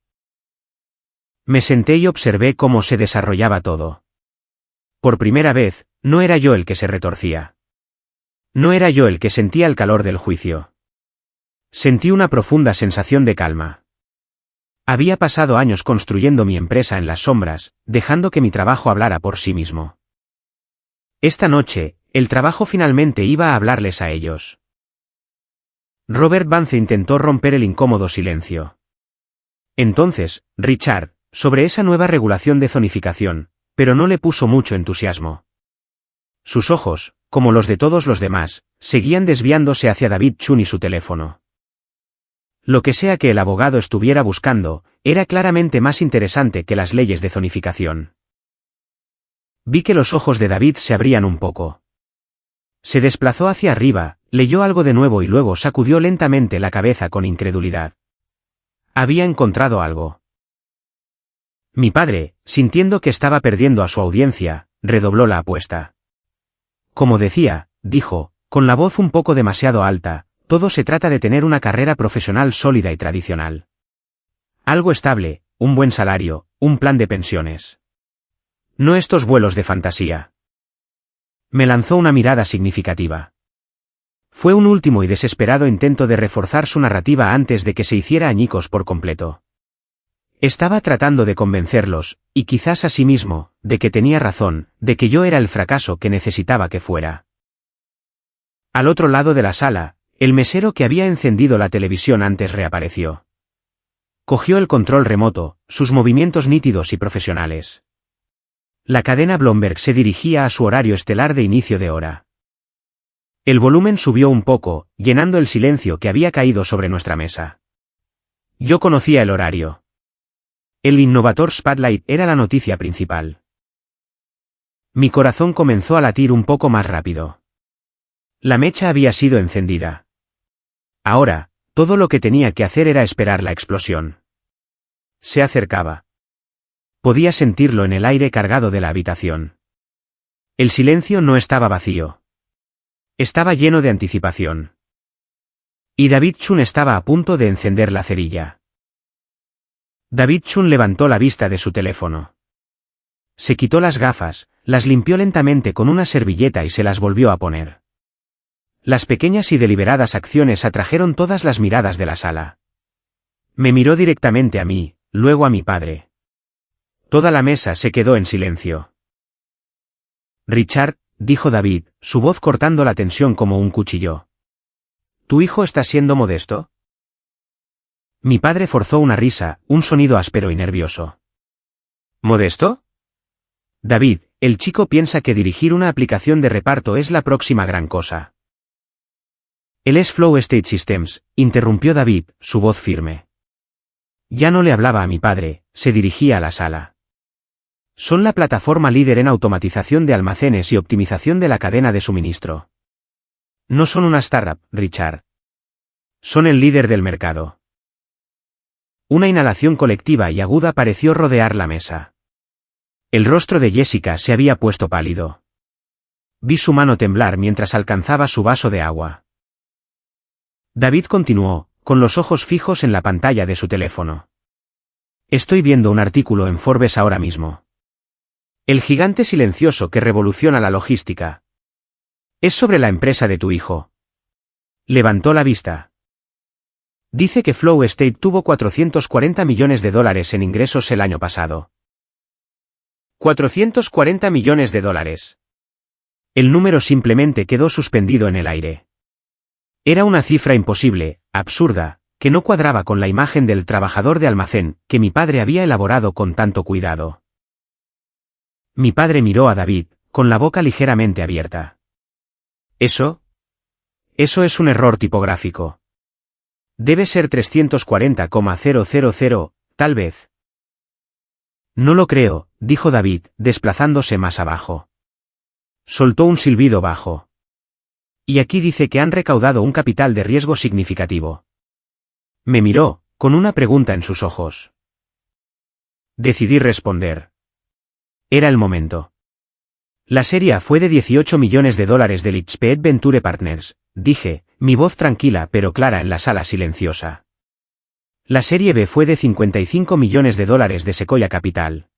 Me senté y observé cómo se desarrollaba todo. Por primera vez, no era yo el que se retorcía. No era yo el que sentía el calor del juicio. Sentí una profunda sensación de calma. Había pasado años construyendo mi empresa en las sombras, dejando que mi trabajo hablara por sí mismo. Esta noche, el trabajo finalmente iba a hablarles a ellos. Robert Vance intentó romper el incómodo silencio. Entonces, Richard, sobre esa nueva regulación de zonificación, pero no le puso mucho entusiasmo. Sus ojos, como los de todos los demás, seguían desviándose hacia David Chun y su teléfono. Lo que sea que el abogado estuviera buscando, era claramente más interesante que las leyes de zonificación. Vi que los ojos de David se abrían un poco. Se desplazó hacia arriba, leyó algo de nuevo y luego sacudió lentamente la cabeza con incredulidad. Había encontrado algo. Mi padre, sintiendo que estaba perdiendo a su audiencia, redobló la apuesta. Como decía, dijo, con la voz un poco demasiado alta, todo se trata de tener una carrera profesional sólida y tradicional. Algo estable, un buen salario, un plan de pensiones. No estos vuelos de fantasía. Me lanzó una mirada significativa. Fue un último y desesperado intento de reforzar su narrativa antes de que se hiciera añicos por completo. Estaba tratando de convencerlos, y quizás a sí mismo, de que tenía razón, de que yo era el fracaso que necesitaba que fuera. Al otro lado de la sala, el mesero que había encendido la televisión antes reapareció. Cogió el control remoto, sus movimientos nítidos y profesionales. La cadena Bloomberg se dirigía a su horario estelar de inicio de hora. El volumen subió un poco, llenando el silencio que había caído sobre nuestra mesa. Yo conocía el horario. El Innovator Spotlight era la noticia principal. Mi corazón comenzó a latir un poco más rápido. La mecha había sido encendida. Ahora, todo lo que tenía que hacer era esperar la explosión. Se acercaba. Podía sentirlo en el aire cargado de la habitación. El silencio no estaba vacío. Estaba lleno de anticipación. Y David Chun estaba a punto de encender la cerilla. David Chun levantó la vista de su teléfono. Se quitó las gafas, las limpió lentamente con una servilleta y se las volvió a poner. Las pequeñas y deliberadas acciones atrajeron todas las miradas de la sala. Me miró directamente a mí, luego a mi padre. Toda la mesa se quedó en silencio. Richard, dijo David, su voz cortando la tensión como un cuchillo. ¿Tu hijo está siendo modesto? Mi padre forzó una risa, un sonido áspero y nervioso. ¿Modesto? David, el chico piensa que dirigir una aplicación de reparto es la próxima gran cosa. Él es Flow State Systems, interrumpió David, su voz firme. Ya no le hablaba a mi padre, se dirigía a la sala. Son la plataforma líder en automatización de almacenes y optimización de la cadena de suministro. No son una startup, Richard. Son el líder del mercado. Una inhalación colectiva y aguda pareció rodear la mesa. El rostro de Jessica se había puesto pálido. Vi su mano temblar mientras alcanzaba su vaso de agua. David continuó, con los ojos fijos en la pantalla de su teléfono. Estoy viendo un artículo en Forbes ahora mismo. El gigante silencioso que revoluciona la logística. Es sobre la empresa de tu hijo. Levantó la vista. Dice que Flow State tuvo $440 millones en ingresos el año pasado. $440 millones. El número simplemente quedó suspendido en el aire. Era una cifra imposible, absurda, que no cuadraba con la imagen del trabajador de almacén que mi padre había elaborado con tanto cuidado. Mi padre miró a David, con la boca ligeramente abierta. Eso es un error tipográfico. Debe ser 340,000, tal vez. No lo creo, dijo David, desplazándose más abajo. Soltó un silbido bajo. Y aquí dice que han recaudado un capital de riesgo significativo. Me miró, con una pregunta en sus ojos. Decidí responder. Era el momento. La serie A fue de $18 millones del Exped Venture Partners, dije, mi voz tranquila pero clara en la sala silenciosa. La serie B fue de $55 millones de Sequoia Capital.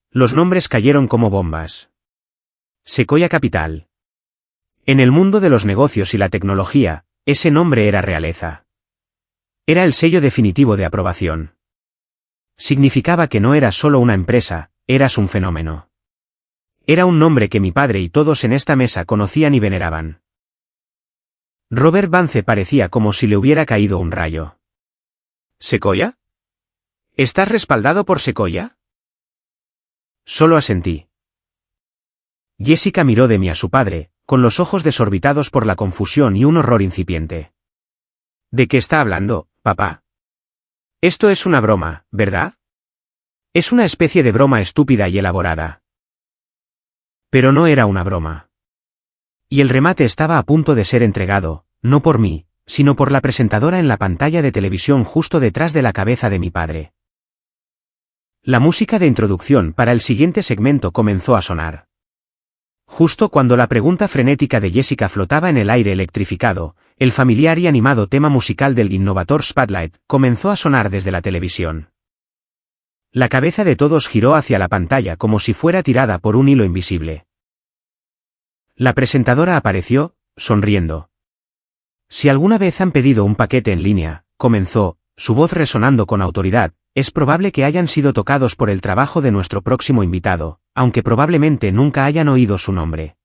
Los nombres cayeron como bombas. Sequoia Capital. En el mundo de los negocios y la tecnología, ese nombre era realeza. Era el sello definitivo de aprobación. Significaba que no eras solo una empresa, eras un fenómeno. Era un nombre que mi padre y todos en esta mesa conocían y veneraban. Robert Vance parecía como si le hubiera caído un rayo. ¿Sequoia? ¿Estás respaldado por Sequoia? Solo asentí. Jessica miró de mí a su padre, con los ojos desorbitados por la confusión y un horror incipiente. ¿De qué está hablando, papá? Esto es una broma, ¿verdad? Es una especie de broma estúpida y elaborada. Pero no era una broma. Y el remate estaba a punto de ser entregado, no por mí, sino por la presentadora en la pantalla de televisión justo detrás de la cabeza de mi padre. La música de introducción para el siguiente segmento comenzó a sonar. Justo cuando la pregunta frenética de Jessica flotaba en el aire electrificado, el familiar y animado tema musical del Innovator Spotlight comenzó a sonar desde la televisión. La cabeza de todos giró hacia la pantalla como si fuera tirada por un hilo invisible. La presentadora apareció, sonriendo. Si alguna vez han pedido un paquete en línea, comenzó, su voz resonando con autoridad, es probable que hayan sido tocados por el trabajo de nuestro próximo invitado, aunque probablemente nunca hayan oído su nombre.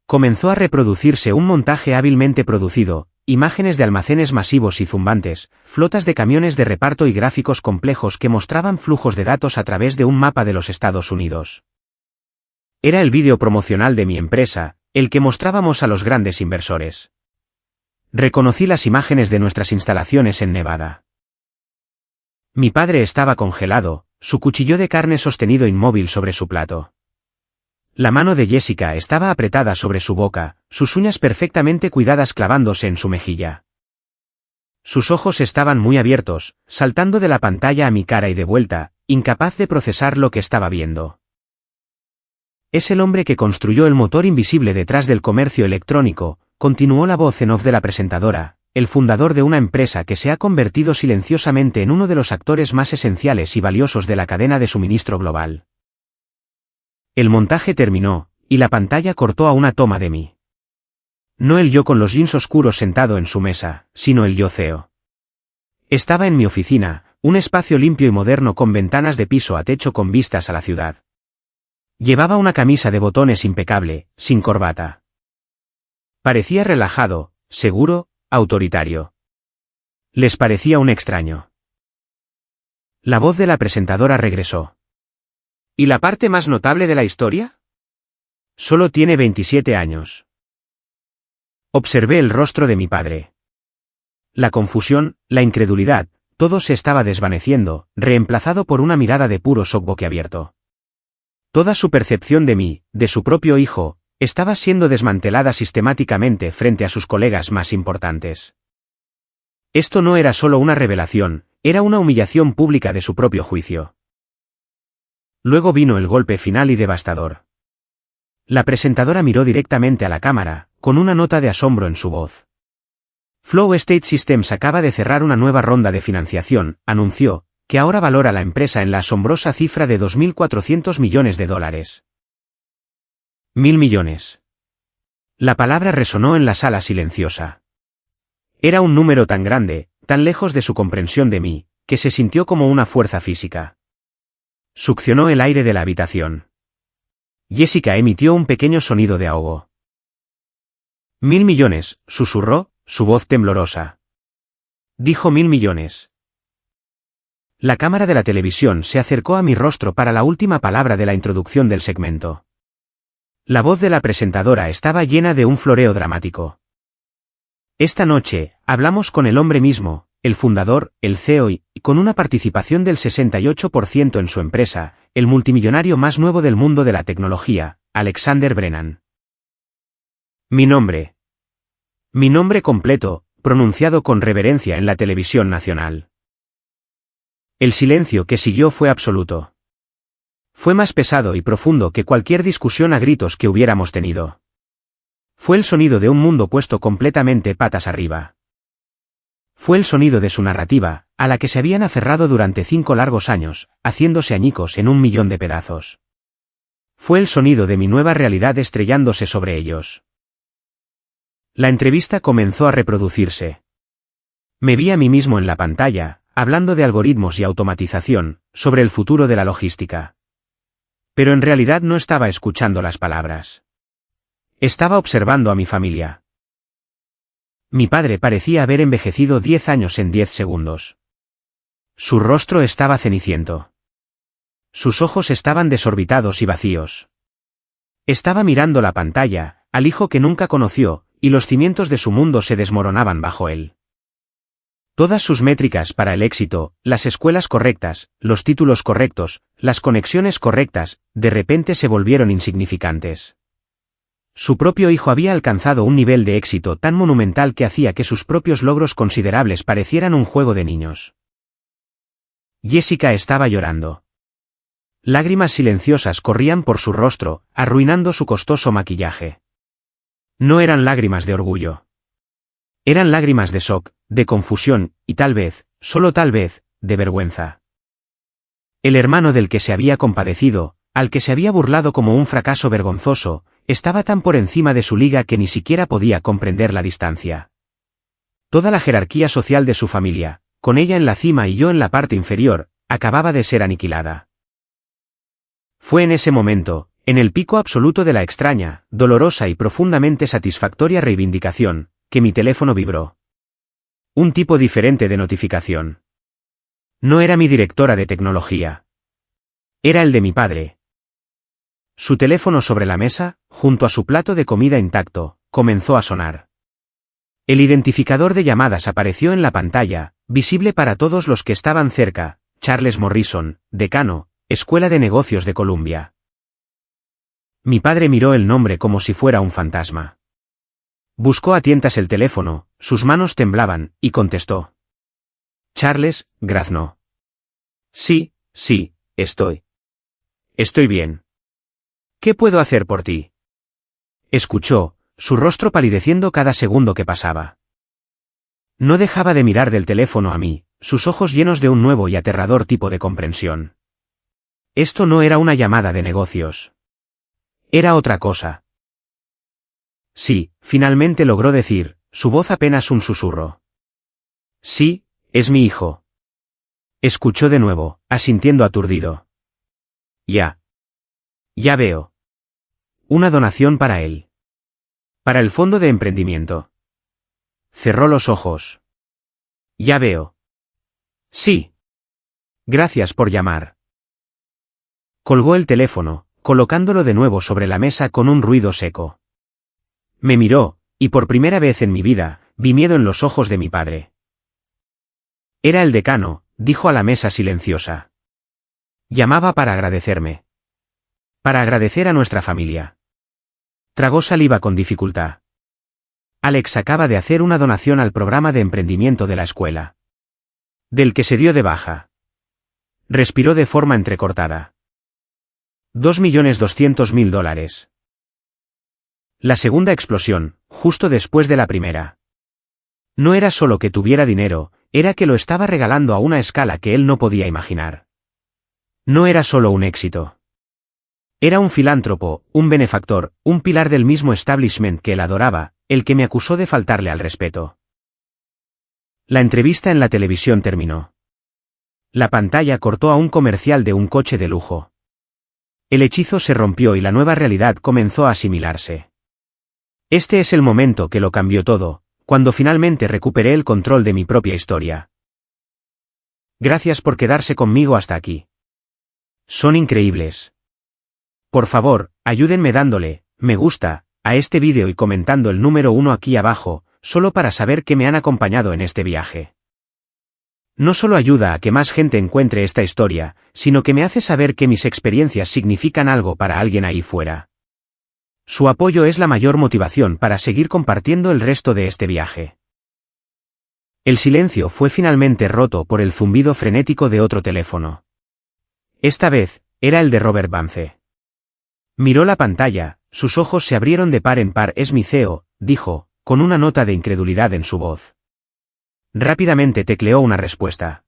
Comenzó a reproducirse un montaje hábilmente producido, imágenes de almacenes masivos y zumbantes, flotas de camiones de reparto y gráficos complejos que mostraban flujos de datos a través de un mapa de los Estados Unidos. Era el vídeo promocional de mi empresa, el que mostrábamos a los grandes inversores. Reconocí las imágenes de nuestras instalaciones en Nevada. Mi padre estaba congelado, su cuchillo de carne sostenido inmóvil sobre su plato. La mano de Jessica estaba apretada sobre su boca, sus uñas perfectamente cuidadas clavándose en su mejilla. Sus ojos estaban muy abiertos, saltando de la pantalla a mi cara y de vuelta, incapaz de procesar lo que estaba viendo. Es el hombre que construyó el motor invisible detrás del comercio electrónico, continuó la voz en off de la presentadora, el fundador de una empresa que se ha convertido silenciosamente en uno de los actores más esenciales y valiosos de la cadena de suministro global. El montaje terminó, y la pantalla cortó a una toma de mí. No el yo con los jeans oscuros sentado en su mesa, sino el yo CEO. Estaba en mi oficina, un espacio limpio y moderno con ventanas de piso a techo con vistas a la ciudad. Llevaba una camisa de botones impecable, sin corbata. Parecía relajado, seguro, autoritario. Les parecía un extraño. La voz de la presentadora regresó. ¿Y la parte más notable de la historia? Solo tiene 27 años. Observé el rostro de mi padre. La confusión, la incredulidad, todo se estaba desvaneciendo, reemplazado por una mirada de puro shock boquiabierto. Toda su percepción de mí, de su propio hijo, estaba siendo desmantelada sistemáticamente frente a sus colegas más importantes. Esto no era solo una revelación, era una humillación pública de su propio juicio. Luego vino el golpe final y devastador. La presentadora miró directamente a la cámara, con una nota de asombro en su voz. Flow State Systems acaba de cerrar una nueva ronda de financiación, anunció, que ahora valora la empresa en la asombrosa cifra de $2.400 millones. $1.000 millones. La palabra resonó en la sala silenciosa. Era un número tan grande, tan lejos de su comprensión de mí, que se sintió como una fuerza física. Succionó el aire de la habitación. Jessica emitió un pequeño sonido de ahogo. «$1.000 millones», susurró, su voz temblorosa. Dijo $1.000 millones. La cámara de la televisión se acercó a mi rostro para la última palabra de la introducción del segmento. La voz de la presentadora estaba llena de un floreo dramático. Esta noche, hablamos con el hombre mismo, el fundador, el CEO y, con una participación del 68% en su empresa, el multimillonario más nuevo del mundo de la tecnología, Alexander Brennan. Mi nombre. Mi nombre completo, pronunciado con reverencia en la televisión nacional. El silencio que siguió fue absoluto. Fue más pesado y profundo que cualquier discusión a gritos que hubiéramos tenido. Fue el sonido de un mundo puesto completamente patas arriba. Fue el sonido de su narrativa, a la que se habían aferrado durante 5 largos años, haciéndose añicos en 1.000.000 de pedazos. Fue el sonido de mi nueva realidad estrellándose sobre ellos. La entrevista comenzó a reproducirse. Me vi a mí mismo en la pantalla, hablando de algoritmos y automatización, sobre el futuro de la logística. Pero en realidad no estaba escuchando las palabras. Estaba observando a mi familia. Mi padre parecía haber envejecido 10 años en 10 segundos. Su rostro estaba ceniciento. Sus ojos estaban desorbitados y vacíos. Estaba mirando la pantalla, al hijo que nunca conoció, y los cimientos de su mundo se desmoronaban bajo él. Todas sus métricas para el éxito, las escuelas correctas, los títulos correctos, las conexiones correctas, de repente se volvieron insignificantes. Su propio hijo había alcanzado un nivel de éxito tan monumental que hacía que sus propios logros considerables parecieran un juego de niños. Jessica estaba llorando. Lágrimas silenciosas corrían por su rostro, arruinando su costoso maquillaje. No eran lágrimas de orgullo. Eran lágrimas de shock, de confusión, y tal vez, solo tal vez, de vergüenza. El hermano del que se había compadecido, al que se había burlado como un fracaso vergonzoso, estaba tan por encima de su liga que ni siquiera podía comprender la distancia. Toda la jerarquía social de su familia, con ella en la cima y yo en la parte inferior, acababa de ser aniquilada. Fue en ese momento, en el pico absoluto de la extraña, dolorosa y profundamente satisfactoria reivindicación, que mi teléfono vibró. Un tipo diferente de notificación. No era mi directora de tecnología. Era el de mi padre. Su teléfono sobre la mesa, junto a su plato de comida intacto, comenzó a sonar. El identificador de llamadas apareció en la pantalla, visible para todos los que estaban cerca: Charles Morrison, decano, Escuela de Negocios de Columbia. Mi padre miró el nombre como si fuera un fantasma. Buscó a tientas el teléfono, sus manos temblaban, y contestó. Charles, graznó. Sí, estoy bien. ¿Qué puedo hacer por ti? Escuchó, su rostro palideciendo cada segundo que pasaba. No dejaba de mirar del teléfono a mí, sus ojos llenos de un nuevo y aterrador tipo de comprensión. Esto no era una llamada de negocios. Era otra cosa. Sí, finalmente logró decir, su voz apenas un susurro. Sí, es mi hijo. Escuchó de nuevo, asintiendo aturdido. Ya veo. Una donación para él. Para el fondo de emprendimiento. Cerró los ojos. Ya veo. Sí. Gracias por llamar. Colgó el teléfono, colocándolo de nuevo sobre la mesa con un ruido seco. Me miró, y por primera vez en mi vida, vi miedo en los ojos de mi padre. Era el decano, dijo a la mesa silenciosa. Llamaba para agradecerme. Para agradecer a nuestra familia. Tragó saliva con dificultad. Alex acaba de hacer una donación al programa de emprendimiento de la escuela. Del que se dio de baja. Respiró de forma entrecortada. $2.200.000. La segunda explosión, justo después de la primera. No era solo que tuviera dinero, era que lo estaba regalando a una escala que él no podía imaginar. No era solo un éxito. Era un filántropo, un benefactor, un pilar del mismo establishment que él adoraba, el que me acusó de faltarle al respeto. La entrevista en la televisión terminó. La pantalla cortó a un comercial de un coche de lujo. El hechizo se rompió y la nueva realidad comenzó a asimilarse. Este es el momento que lo cambió todo, cuando finalmente recuperé el control de mi propia historia. Gracias por quedarse conmigo hasta aquí. Son increíbles. Por favor, ayúdenme dándole me gusta a este vídeo y comentando el número 1 aquí abajo, solo para saber que me han acompañado en este viaje. No solo ayuda a que más gente encuentre esta historia, sino que me hace saber que mis experiencias significan algo para alguien ahí fuera. Su apoyo es la mayor motivación para seguir compartiendo el resto de este viaje. El silencio fue finalmente roto por el zumbido frenético de otro teléfono. Esta vez, era el de Robert Vance. Miró la pantalla, sus ojos se abrieron de par en par. Es mi CEO, dijo, con una nota de incredulidad en su voz. Rápidamente tecleó una respuesta.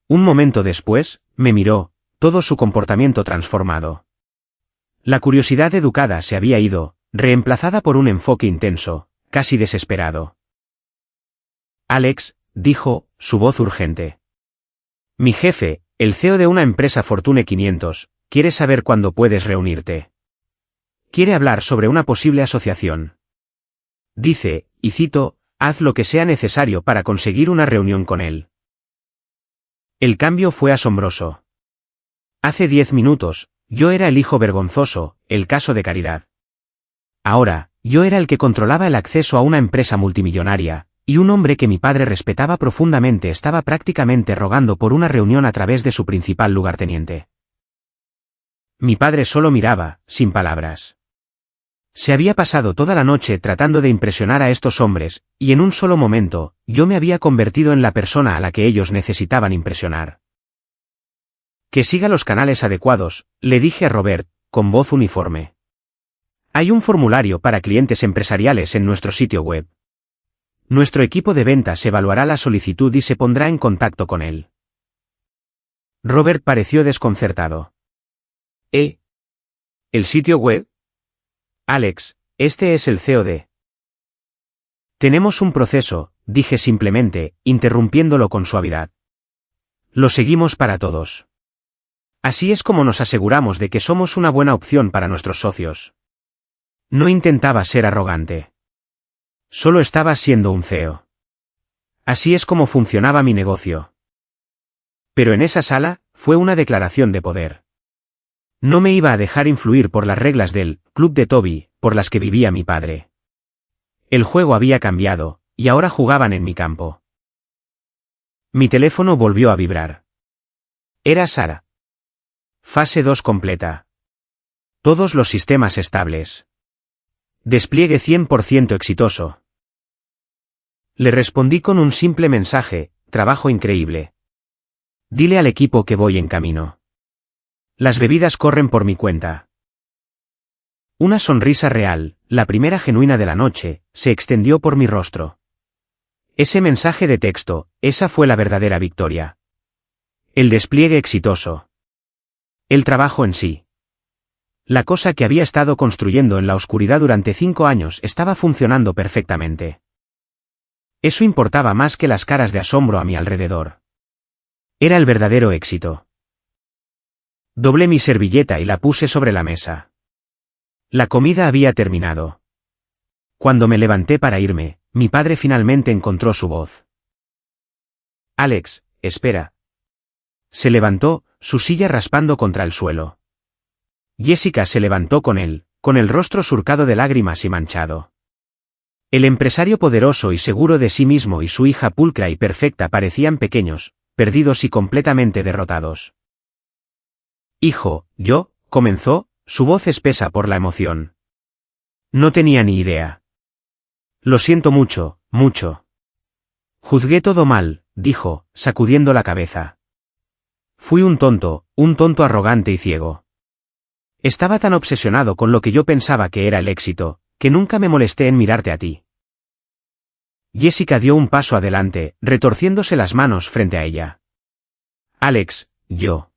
Un momento después, me miró, todo su comportamiento transformado. La curiosidad educada se había ido, reemplazada por un enfoque intenso, casi desesperado. Alex, dijo, su voz urgente. Mi jefe, el CEO de una empresa Fortune 500, quiere saber cuándo puedes reunirte. Quiere hablar sobre una posible asociación. Dice, y cito, haz lo que sea necesario para conseguir una reunión con él. El cambio fue asombroso. Hace 10 minutos, yo era el hijo vergonzoso, el caso de caridad. Ahora, yo era el que controlaba el acceso a una empresa multimillonaria, y un hombre que mi padre respetaba profundamente estaba prácticamente rogando por una reunión a través de su principal lugarteniente. Mi padre solo miraba, sin palabras. Se había pasado toda la noche tratando de impresionar a estos hombres, y en un solo momento, yo me había convertido en la persona a la que ellos necesitaban impresionar. Que siga los canales adecuados, le dije a Robert, con voz uniforme. Hay un formulario para clientes empresariales en nuestro sitio web. Nuestro equipo de ventas evaluará la solicitud y se pondrá en contacto con él. Robert pareció desconcertado. ¿El sitio web? Alex, este es el COD. Tenemos un proceso, dije simplemente, interrumpiéndolo con suavidad. Lo seguimos para todos. Así es como nos aseguramos de que somos una buena opción para nuestros socios. No intentaba ser arrogante. Solo estaba siendo un CEO. Así es como funcionaba mi negocio. Pero en esa sala, fue una declaración de poder. No me iba a dejar influir por las reglas del Club de Toby, por las que vivía mi padre. El juego había cambiado, y ahora jugaban en mi campo. Mi teléfono volvió a vibrar. Era Sara. Fase 2 completa. Todos los sistemas estables. Despliegue 100% exitoso. Le respondí con un simple mensaje: trabajo increíble. Dile al equipo que voy en camino. Las bebidas corren por mi cuenta. Una sonrisa real, la primera genuina de la noche, se extendió por mi rostro. Ese mensaje de texto, esa fue la verdadera victoria. El despliegue exitoso. El trabajo en sí. La cosa que había estado construyendo en la oscuridad durante 5 años estaba funcionando perfectamente. Eso importaba más que las caras de asombro a mi alrededor. Era el verdadero éxito. Doblé mi servilleta y la puse sobre la mesa. La comida había terminado. Cuando me levanté para irme, mi padre finalmente encontró su voz. Alex, espera. Se levantó, su silla raspando contra el suelo. Jessica se levantó con él, con el rostro surcado de lágrimas y manchado. El empresario poderoso y seguro de sí mismo y su hija pulcra y perfecta parecían pequeños, perdidos y completamente derrotados. Hijo, comenzó, su voz espesa por la emoción. No tenía ni idea. Lo siento mucho, mucho. Juzgué todo mal, dijo, sacudiendo la cabeza. Fui un tonto arrogante y ciego. Estaba tan obsesionado con lo que yo pensaba que era el éxito, que nunca me molesté en mirarte a ti. Jessica dio un paso adelante, retorciéndose las manos frente a ella. Alex, yo.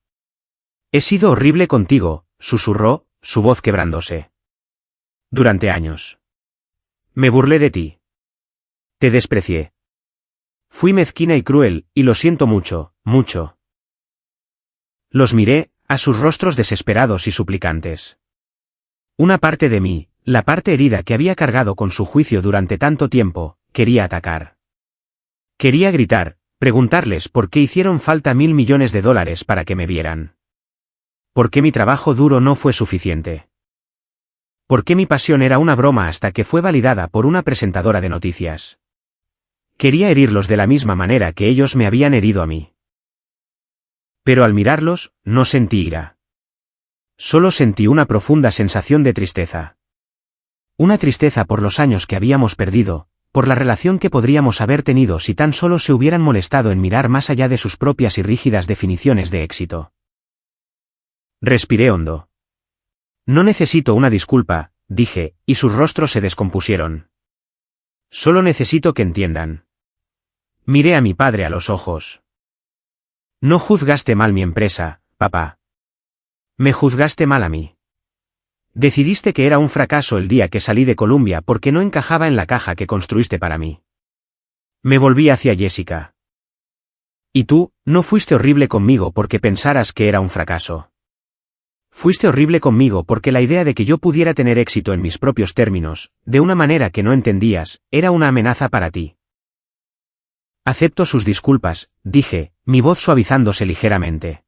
He sido horrible contigo, susurró, su voz quebrándose. Durante años. Me burlé de ti. Te desprecié. Fui mezquina y cruel, y lo siento mucho, mucho. Los miré, a sus rostros desesperados y suplicantes. Una parte de mí, la parte herida que había cargado con su juicio durante tanto tiempo, quería atacar. Quería gritar, preguntarles por qué hicieron falta $1.000 millones para que me vieran. ¿Por qué mi trabajo duro no fue suficiente? ¿Por qué mi pasión era una broma hasta que fue validada por una presentadora de noticias? Quería herirlos de la misma manera que ellos me habían herido a mí. Pero al mirarlos, no sentí ira. Solo sentí una profunda sensación de tristeza. Una tristeza por los años que habíamos perdido, por la relación que podríamos haber tenido si tan solo se hubieran molestado en mirar más allá de sus propias y rígidas definiciones de éxito. Respiré hondo. No necesito una disculpa, dije, y sus rostros se descompusieron. Solo necesito que entiendan. Miré a mi padre a los ojos. No juzgaste mal mi empresa, papá. Me juzgaste mal a mí. Decidiste que era un fracaso el día que salí de Columbia porque no encajaba en la caja que construiste para mí. Me volví hacia Jessica. Y tú, no fuiste horrible conmigo porque pensaras que era un fracaso. Fuiste horrible conmigo porque la idea de que yo pudiera tener éxito en mis propios términos, de una manera que no entendías, era una amenaza para ti. Acepto sus disculpas, dije, mi voz suavizándose ligeramente.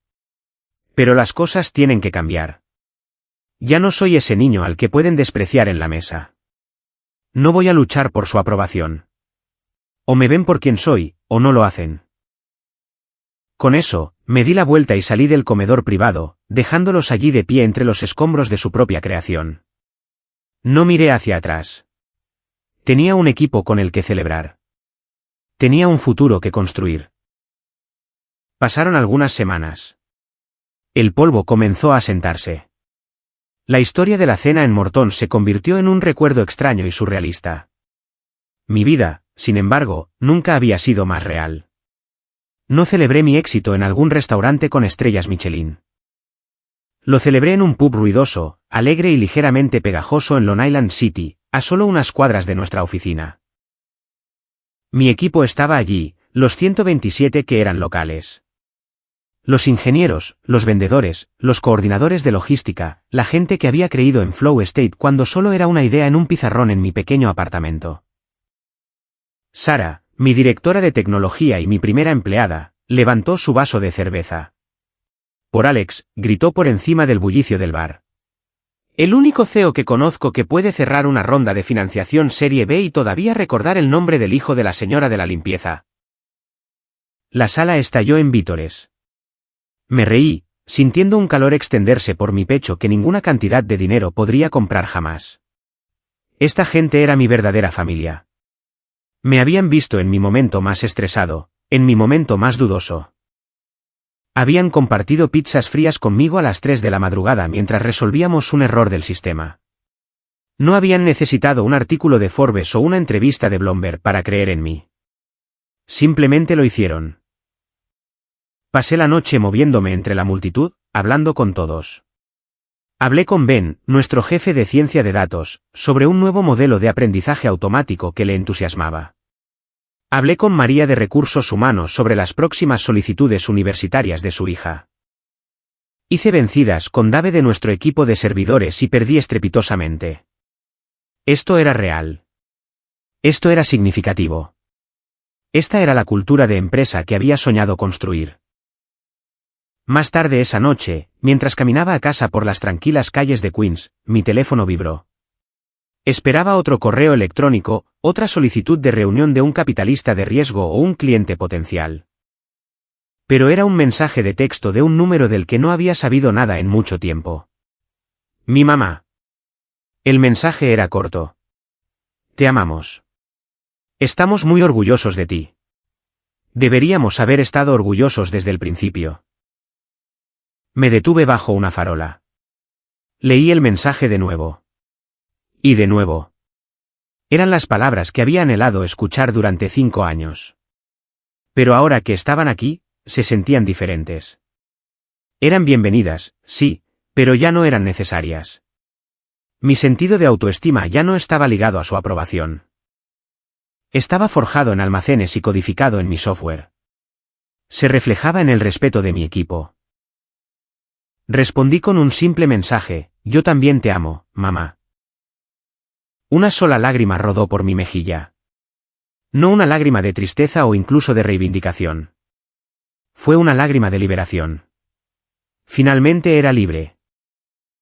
Pero las cosas tienen que cambiar. Ya no soy ese niño al que pueden despreciar en la mesa. No voy a luchar por su aprobación. O me ven por quien soy, o no lo hacen. Con eso, me di la vuelta y salí del comedor privado, dejándolos allí de pie entre los escombros de su propia creación. No miré hacia atrás. Tenía un equipo con el que celebrar. Tenía un futuro que construir. Pasaron algunas semanas. El polvo comenzó a asentarse. La historia de la cena en Morton se convirtió en un recuerdo extraño y surrealista. Mi vida, sin embargo, nunca había sido más real. No celebré mi éxito en algún restaurante con estrellas Michelin. Lo celebré en un pub ruidoso, alegre y ligeramente pegajoso en Long Island City, a solo unas cuadras de nuestra oficina. Mi equipo estaba allí, los 127 que eran locales. Los ingenieros, los vendedores, los coordinadores de logística, la gente que había creído en Flow State cuando solo era una idea en un pizarrón en mi pequeño apartamento. Sara, mi directora de tecnología y mi primera empleada, levantó su vaso de cerveza. Por Alex, gritó por encima del bullicio del bar. El único CEO que conozco que puede cerrar una ronda de financiación Serie B y todavía recordar el nombre del hijo de la señora de la limpieza. La sala estalló en vítores. Me reí, sintiendo un calor extenderse por mi pecho que ninguna cantidad de dinero podría comprar jamás. Esta gente era mi verdadera familia. Me habían visto en mi momento más estresado, en mi momento más dudoso. Habían compartido pizzas frías conmigo a las 3 de la madrugada mientras resolvíamos un error del sistema. No habían necesitado un artículo de Forbes o una entrevista de Bloomberg para creer en mí. Simplemente lo hicieron. Pasé la noche moviéndome entre la multitud, hablando con todos. Hablé con Ben, nuestro jefe de ciencia de datos, sobre un nuevo modelo de aprendizaje automático que le entusiasmaba. Hablé con María de Recursos Humanos sobre las próximas solicitudes universitarias de su hija. Hice vencidas con Dave de nuestro equipo de servidores y perdí estrepitosamente. Esto era real. Esto era significativo. Esta era la cultura de empresa que había soñado construir. Más tarde esa noche, mientras caminaba a casa por las tranquilas calles de Queens, mi teléfono vibró. Esperaba otro correo electrónico, otra solicitud de reunión de un capitalista de riesgo o un cliente potencial. Pero era un mensaje de texto de un número del que no había sabido nada en mucho tiempo. Mi mamá. El mensaje era corto. Te amamos. Estamos muy orgullosos de ti. Deberíamos haber estado orgullosos desde el principio. Me detuve bajo una farola. Leí el mensaje de nuevo. Y de nuevo. Eran las palabras que había anhelado escuchar durante 5 años. Pero ahora que estaban aquí, se sentían diferentes. Eran bienvenidas, sí, pero ya no eran necesarias. Mi sentido de autoestima ya no estaba ligado a su aprobación. Estaba forjado en almacenes y codificado en mi software. Se reflejaba en el respeto de mi equipo. Respondí con un simple mensaje: yo también te amo, mamá. Una sola lágrima rodó por mi mejilla. No una lágrima de tristeza o incluso de reivindicación. Fue una lágrima de liberación. Finalmente era libre.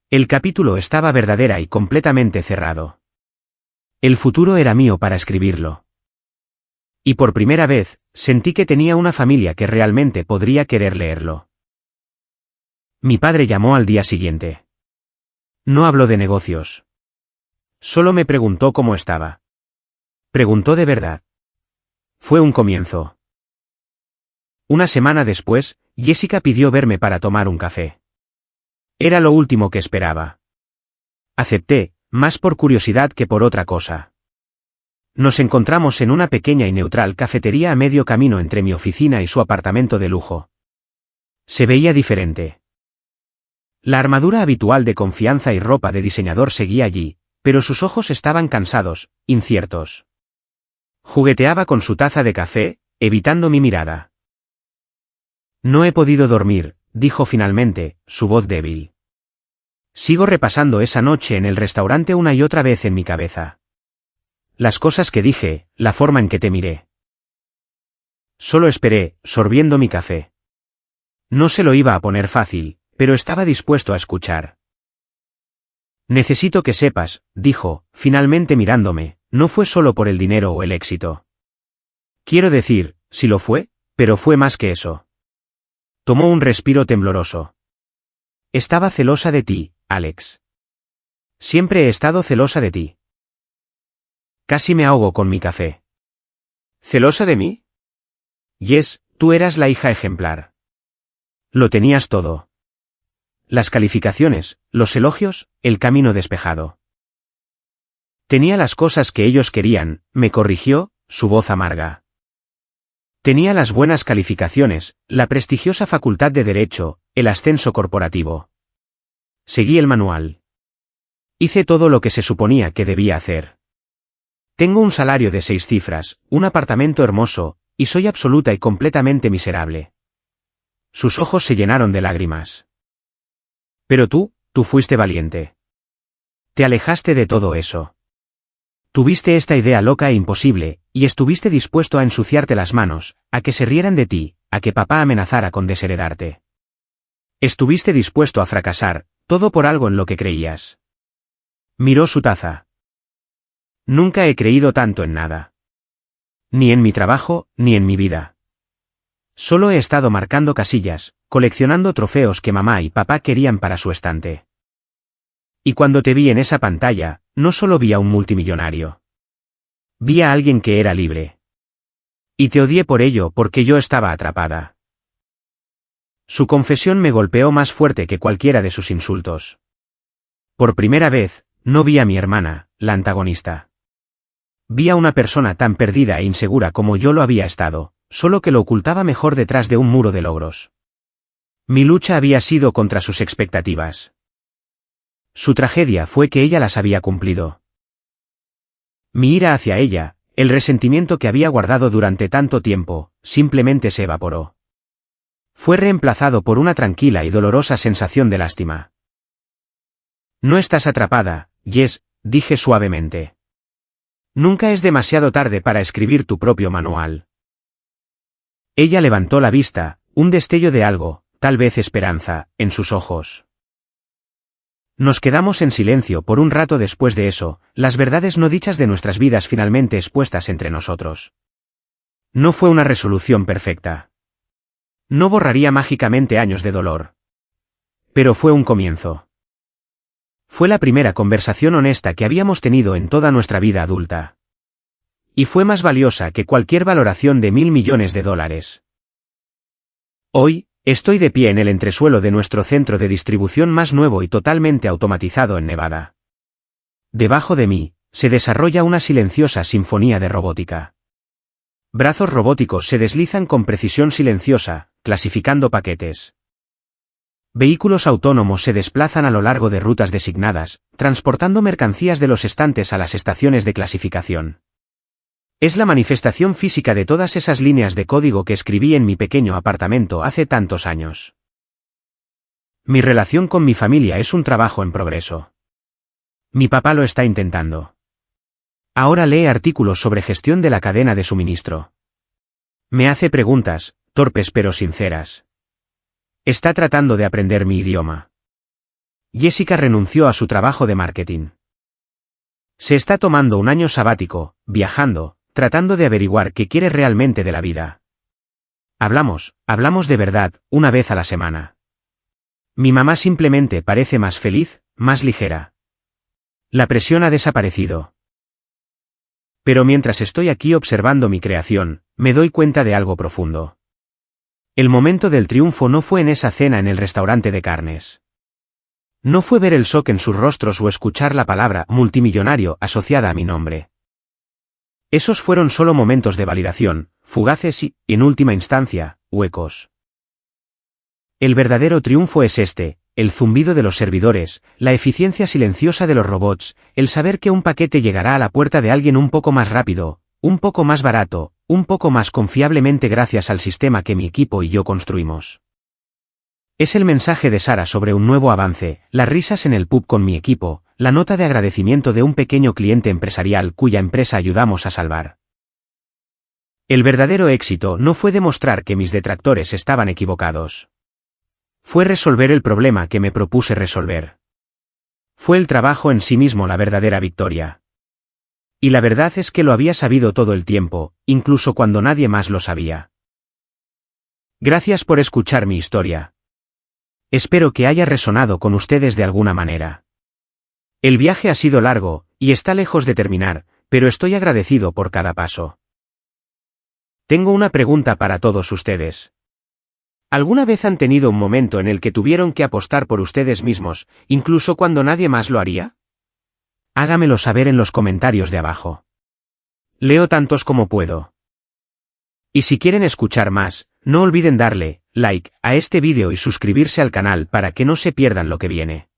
El capítulo estaba verdadera y completamente cerrado. El futuro era mío para escribirlo. Y por primera vez, sentí que tenía una familia que realmente podría querer leerlo. Mi padre llamó al día siguiente. No habló de negocios. Solo me preguntó cómo estaba. Preguntó de verdad. Fue un comienzo. Una semana después, Jessica pidió verme para tomar un café. Era lo último que esperaba. Acepté, más por curiosidad que por otra cosa. Nos encontramos en una pequeña y neutral cafetería a medio camino entre mi oficina y su apartamento de lujo. Se veía diferente. La armadura habitual de confianza y ropa de diseñador seguía allí, pero sus ojos estaban cansados, inciertos. Jugueteaba con su taza de café, evitando mi mirada. No he podido dormir, dijo finalmente, su voz débil. Sigo repasando esa noche en el restaurante una y otra vez en mi cabeza. Las cosas que dije, la forma en que te miré. Solo esperé, sorbiendo mi café. No se lo iba a poner fácil, pero estaba dispuesto a escuchar. Necesito que sepas, dijo, finalmente mirándome, no fue solo por el dinero o el éxito. Quiero decir, sí lo fue, pero fue más que eso. Tomó un respiro tembloroso. Estaba celosa de ti, Alex. Siempre he estado celosa de ti. Casi me ahogo con mi café. ¿Celosa de mí? Jess, tú eras la hija ejemplar. Lo tenías todo. Las calificaciones, los elogios, el camino despejado. Tenía las cosas que ellos querían, me corrigió, su voz amarga. Tenía las buenas calificaciones, la prestigiosa facultad de Derecho, el ascenso corporativo. Seguí el manual. Hice todo lo que se suponía que debía hacer. Tengo un salario de 6 cifras, un apartamento hermoso, y soy absoluta y completamente miserable. Sus ojos se llenaron de lágrimas. Pero tú fuiste valiente. Te alejaste de todo eso. Tuviste esta idea loca e imposible, y estuviste dispuesto a ensuciarte las manos, a que se rieran de ti, a que papá amenazara con desheredarte. Estuviste dispuesto a fracasar, todo por algo en lo que creías. Miró su taza. Nunca he creído tanto en nada. Ni en mi trabajo, ni en mi vida. Solo he estado marcando casillas, coleccionando trofeos que mamá y papá querían para su estante. Y cuando te vi en esa pantalla, no solo vi a un multimillonario. Vi a alguien que era libre. Y te odié por ello porque yo estaba atrapada. Su confesión me golpeó más fuerte que cualquiera de sus insultos. Por primera vez, no vi a mi hermana, la antagonista. Vi a una persona tan perdida e insegura como yo lo había estado, solo que lo ocultaba mejor detrás de un muro de logros. Mi lucha había sido contra sus expectativas. Su tragedia fue que ella las había cumplido. Mi ira hacia ella, el resentimiento que había guardado durante tanto tiempo, simplemente se evaporó. Fue reemplazado por una tranquila y dolorosa sensación de lástima. No estás atrapada, Jess, dije suavemente. Nunca es demasiado tarde para escribir tu propio manual. Ella levantó la vista, un destello de algo, tal vez esperanza, en sus ojos. Nos quedamos en silencio por un rato después de eso, las verdades no dichas de nuestras vidas finalmente expuestas entre nosotros. No fue una resolución perfecta. No borraría mágicamente años de dolor. Pero fue un comienzo. Fue la primera conversación honesta que habíamos tenido en toda nuestra vida adulta. Y fue más valiosa que cualquier valoración de $1.000 millones. Hoy, estoy de pie en el entresuelo de nuestro centro de distribución más nuevo y totalmente automatizado en Nevada. Debajo de mí, se desarrolla una silenciosa sinfonía de robótica. Brazos robóticos se deslizan con precisión silenciosa, clasificando paquetes. Vehículos autónomos se desplazan a lo largo de rutas designadas, transportando mercancías de los estantes a las estaciones de clasificación. Es la manifestación física de todas esas líneas de código que escribí en mi pequeño apartamento hace tantos años. Mi relación con mi familia es un trabajo en progreso. Mi papá lo está intentando. Ahora lee artículos sobre gestión de la cadena de suministro. Me hace preguntas, torpes pero sinceras. Está tratando de aprender mi idioma. Jessica renunció a su trabajo de marketing. Se está tomando un año sabático, viajando, tratando de averiguar qué quiere realmente de la vida. Hablamos de verdad, una vez a la semana. Mi mamá simplemente parece más feliz, más ligera. La presión ha desaparecido. Pero mientras estoy aquí observando mi creación, me doy cuenta de algo profundo. El momento del triunfo no fue en esa cena en el restaurante de carnes. No fue ver el shock en sus rostros o escuchar la palabra multimillonario asociada a mi nombre. Esos fueron solo momentos de validación, fugaces y, en última instancia, huecos. El verdadero triunfo es este, el zumbido de los servidores, la eficiencia silenciosa de los robots, el saber que un paquete llegará a la puerta de alguien un poco más rápido, un poco más barato, un poco más confiablemente gracias al sistema que mi equipo y yo construimos. Es el mensaje de Sara sobre un nuevo avance, las risas en el pub con mi equipo, la nota de agradecimiento de un pequeño cliente empresarial cuya empresa ayudamos a salvar. El verdadero éxito no fue demostrar que mis detractores estaban equivocados. Fue resolver el problema que me propuse resolver. Fue el trabajo en sí mismo la verdadera victoria. Y la verdad es que lo había sabido todo el tiempo, incluso cuando nadie más lo sabía. Gracias por escuchar mi historia. Espero que haya resonado con ustedes de alguna manera. El viaje ha sido largo, y está lejos de terminar, pero estoy agradecido por cada paso. Tengo una pregunta para todos ustedes. ¿Alguna vez han tenido un momento en el que tuvieron que apostar por ustedes mismos, incluso cuando nadie más lo haría? Hágamelo saber en los comentarios de abajo. Leo tantos como puedo. Y si quieren escuchar más, no olviden darle like a este vídeo y suscribirse al canal para que no se pierdan lo que viene.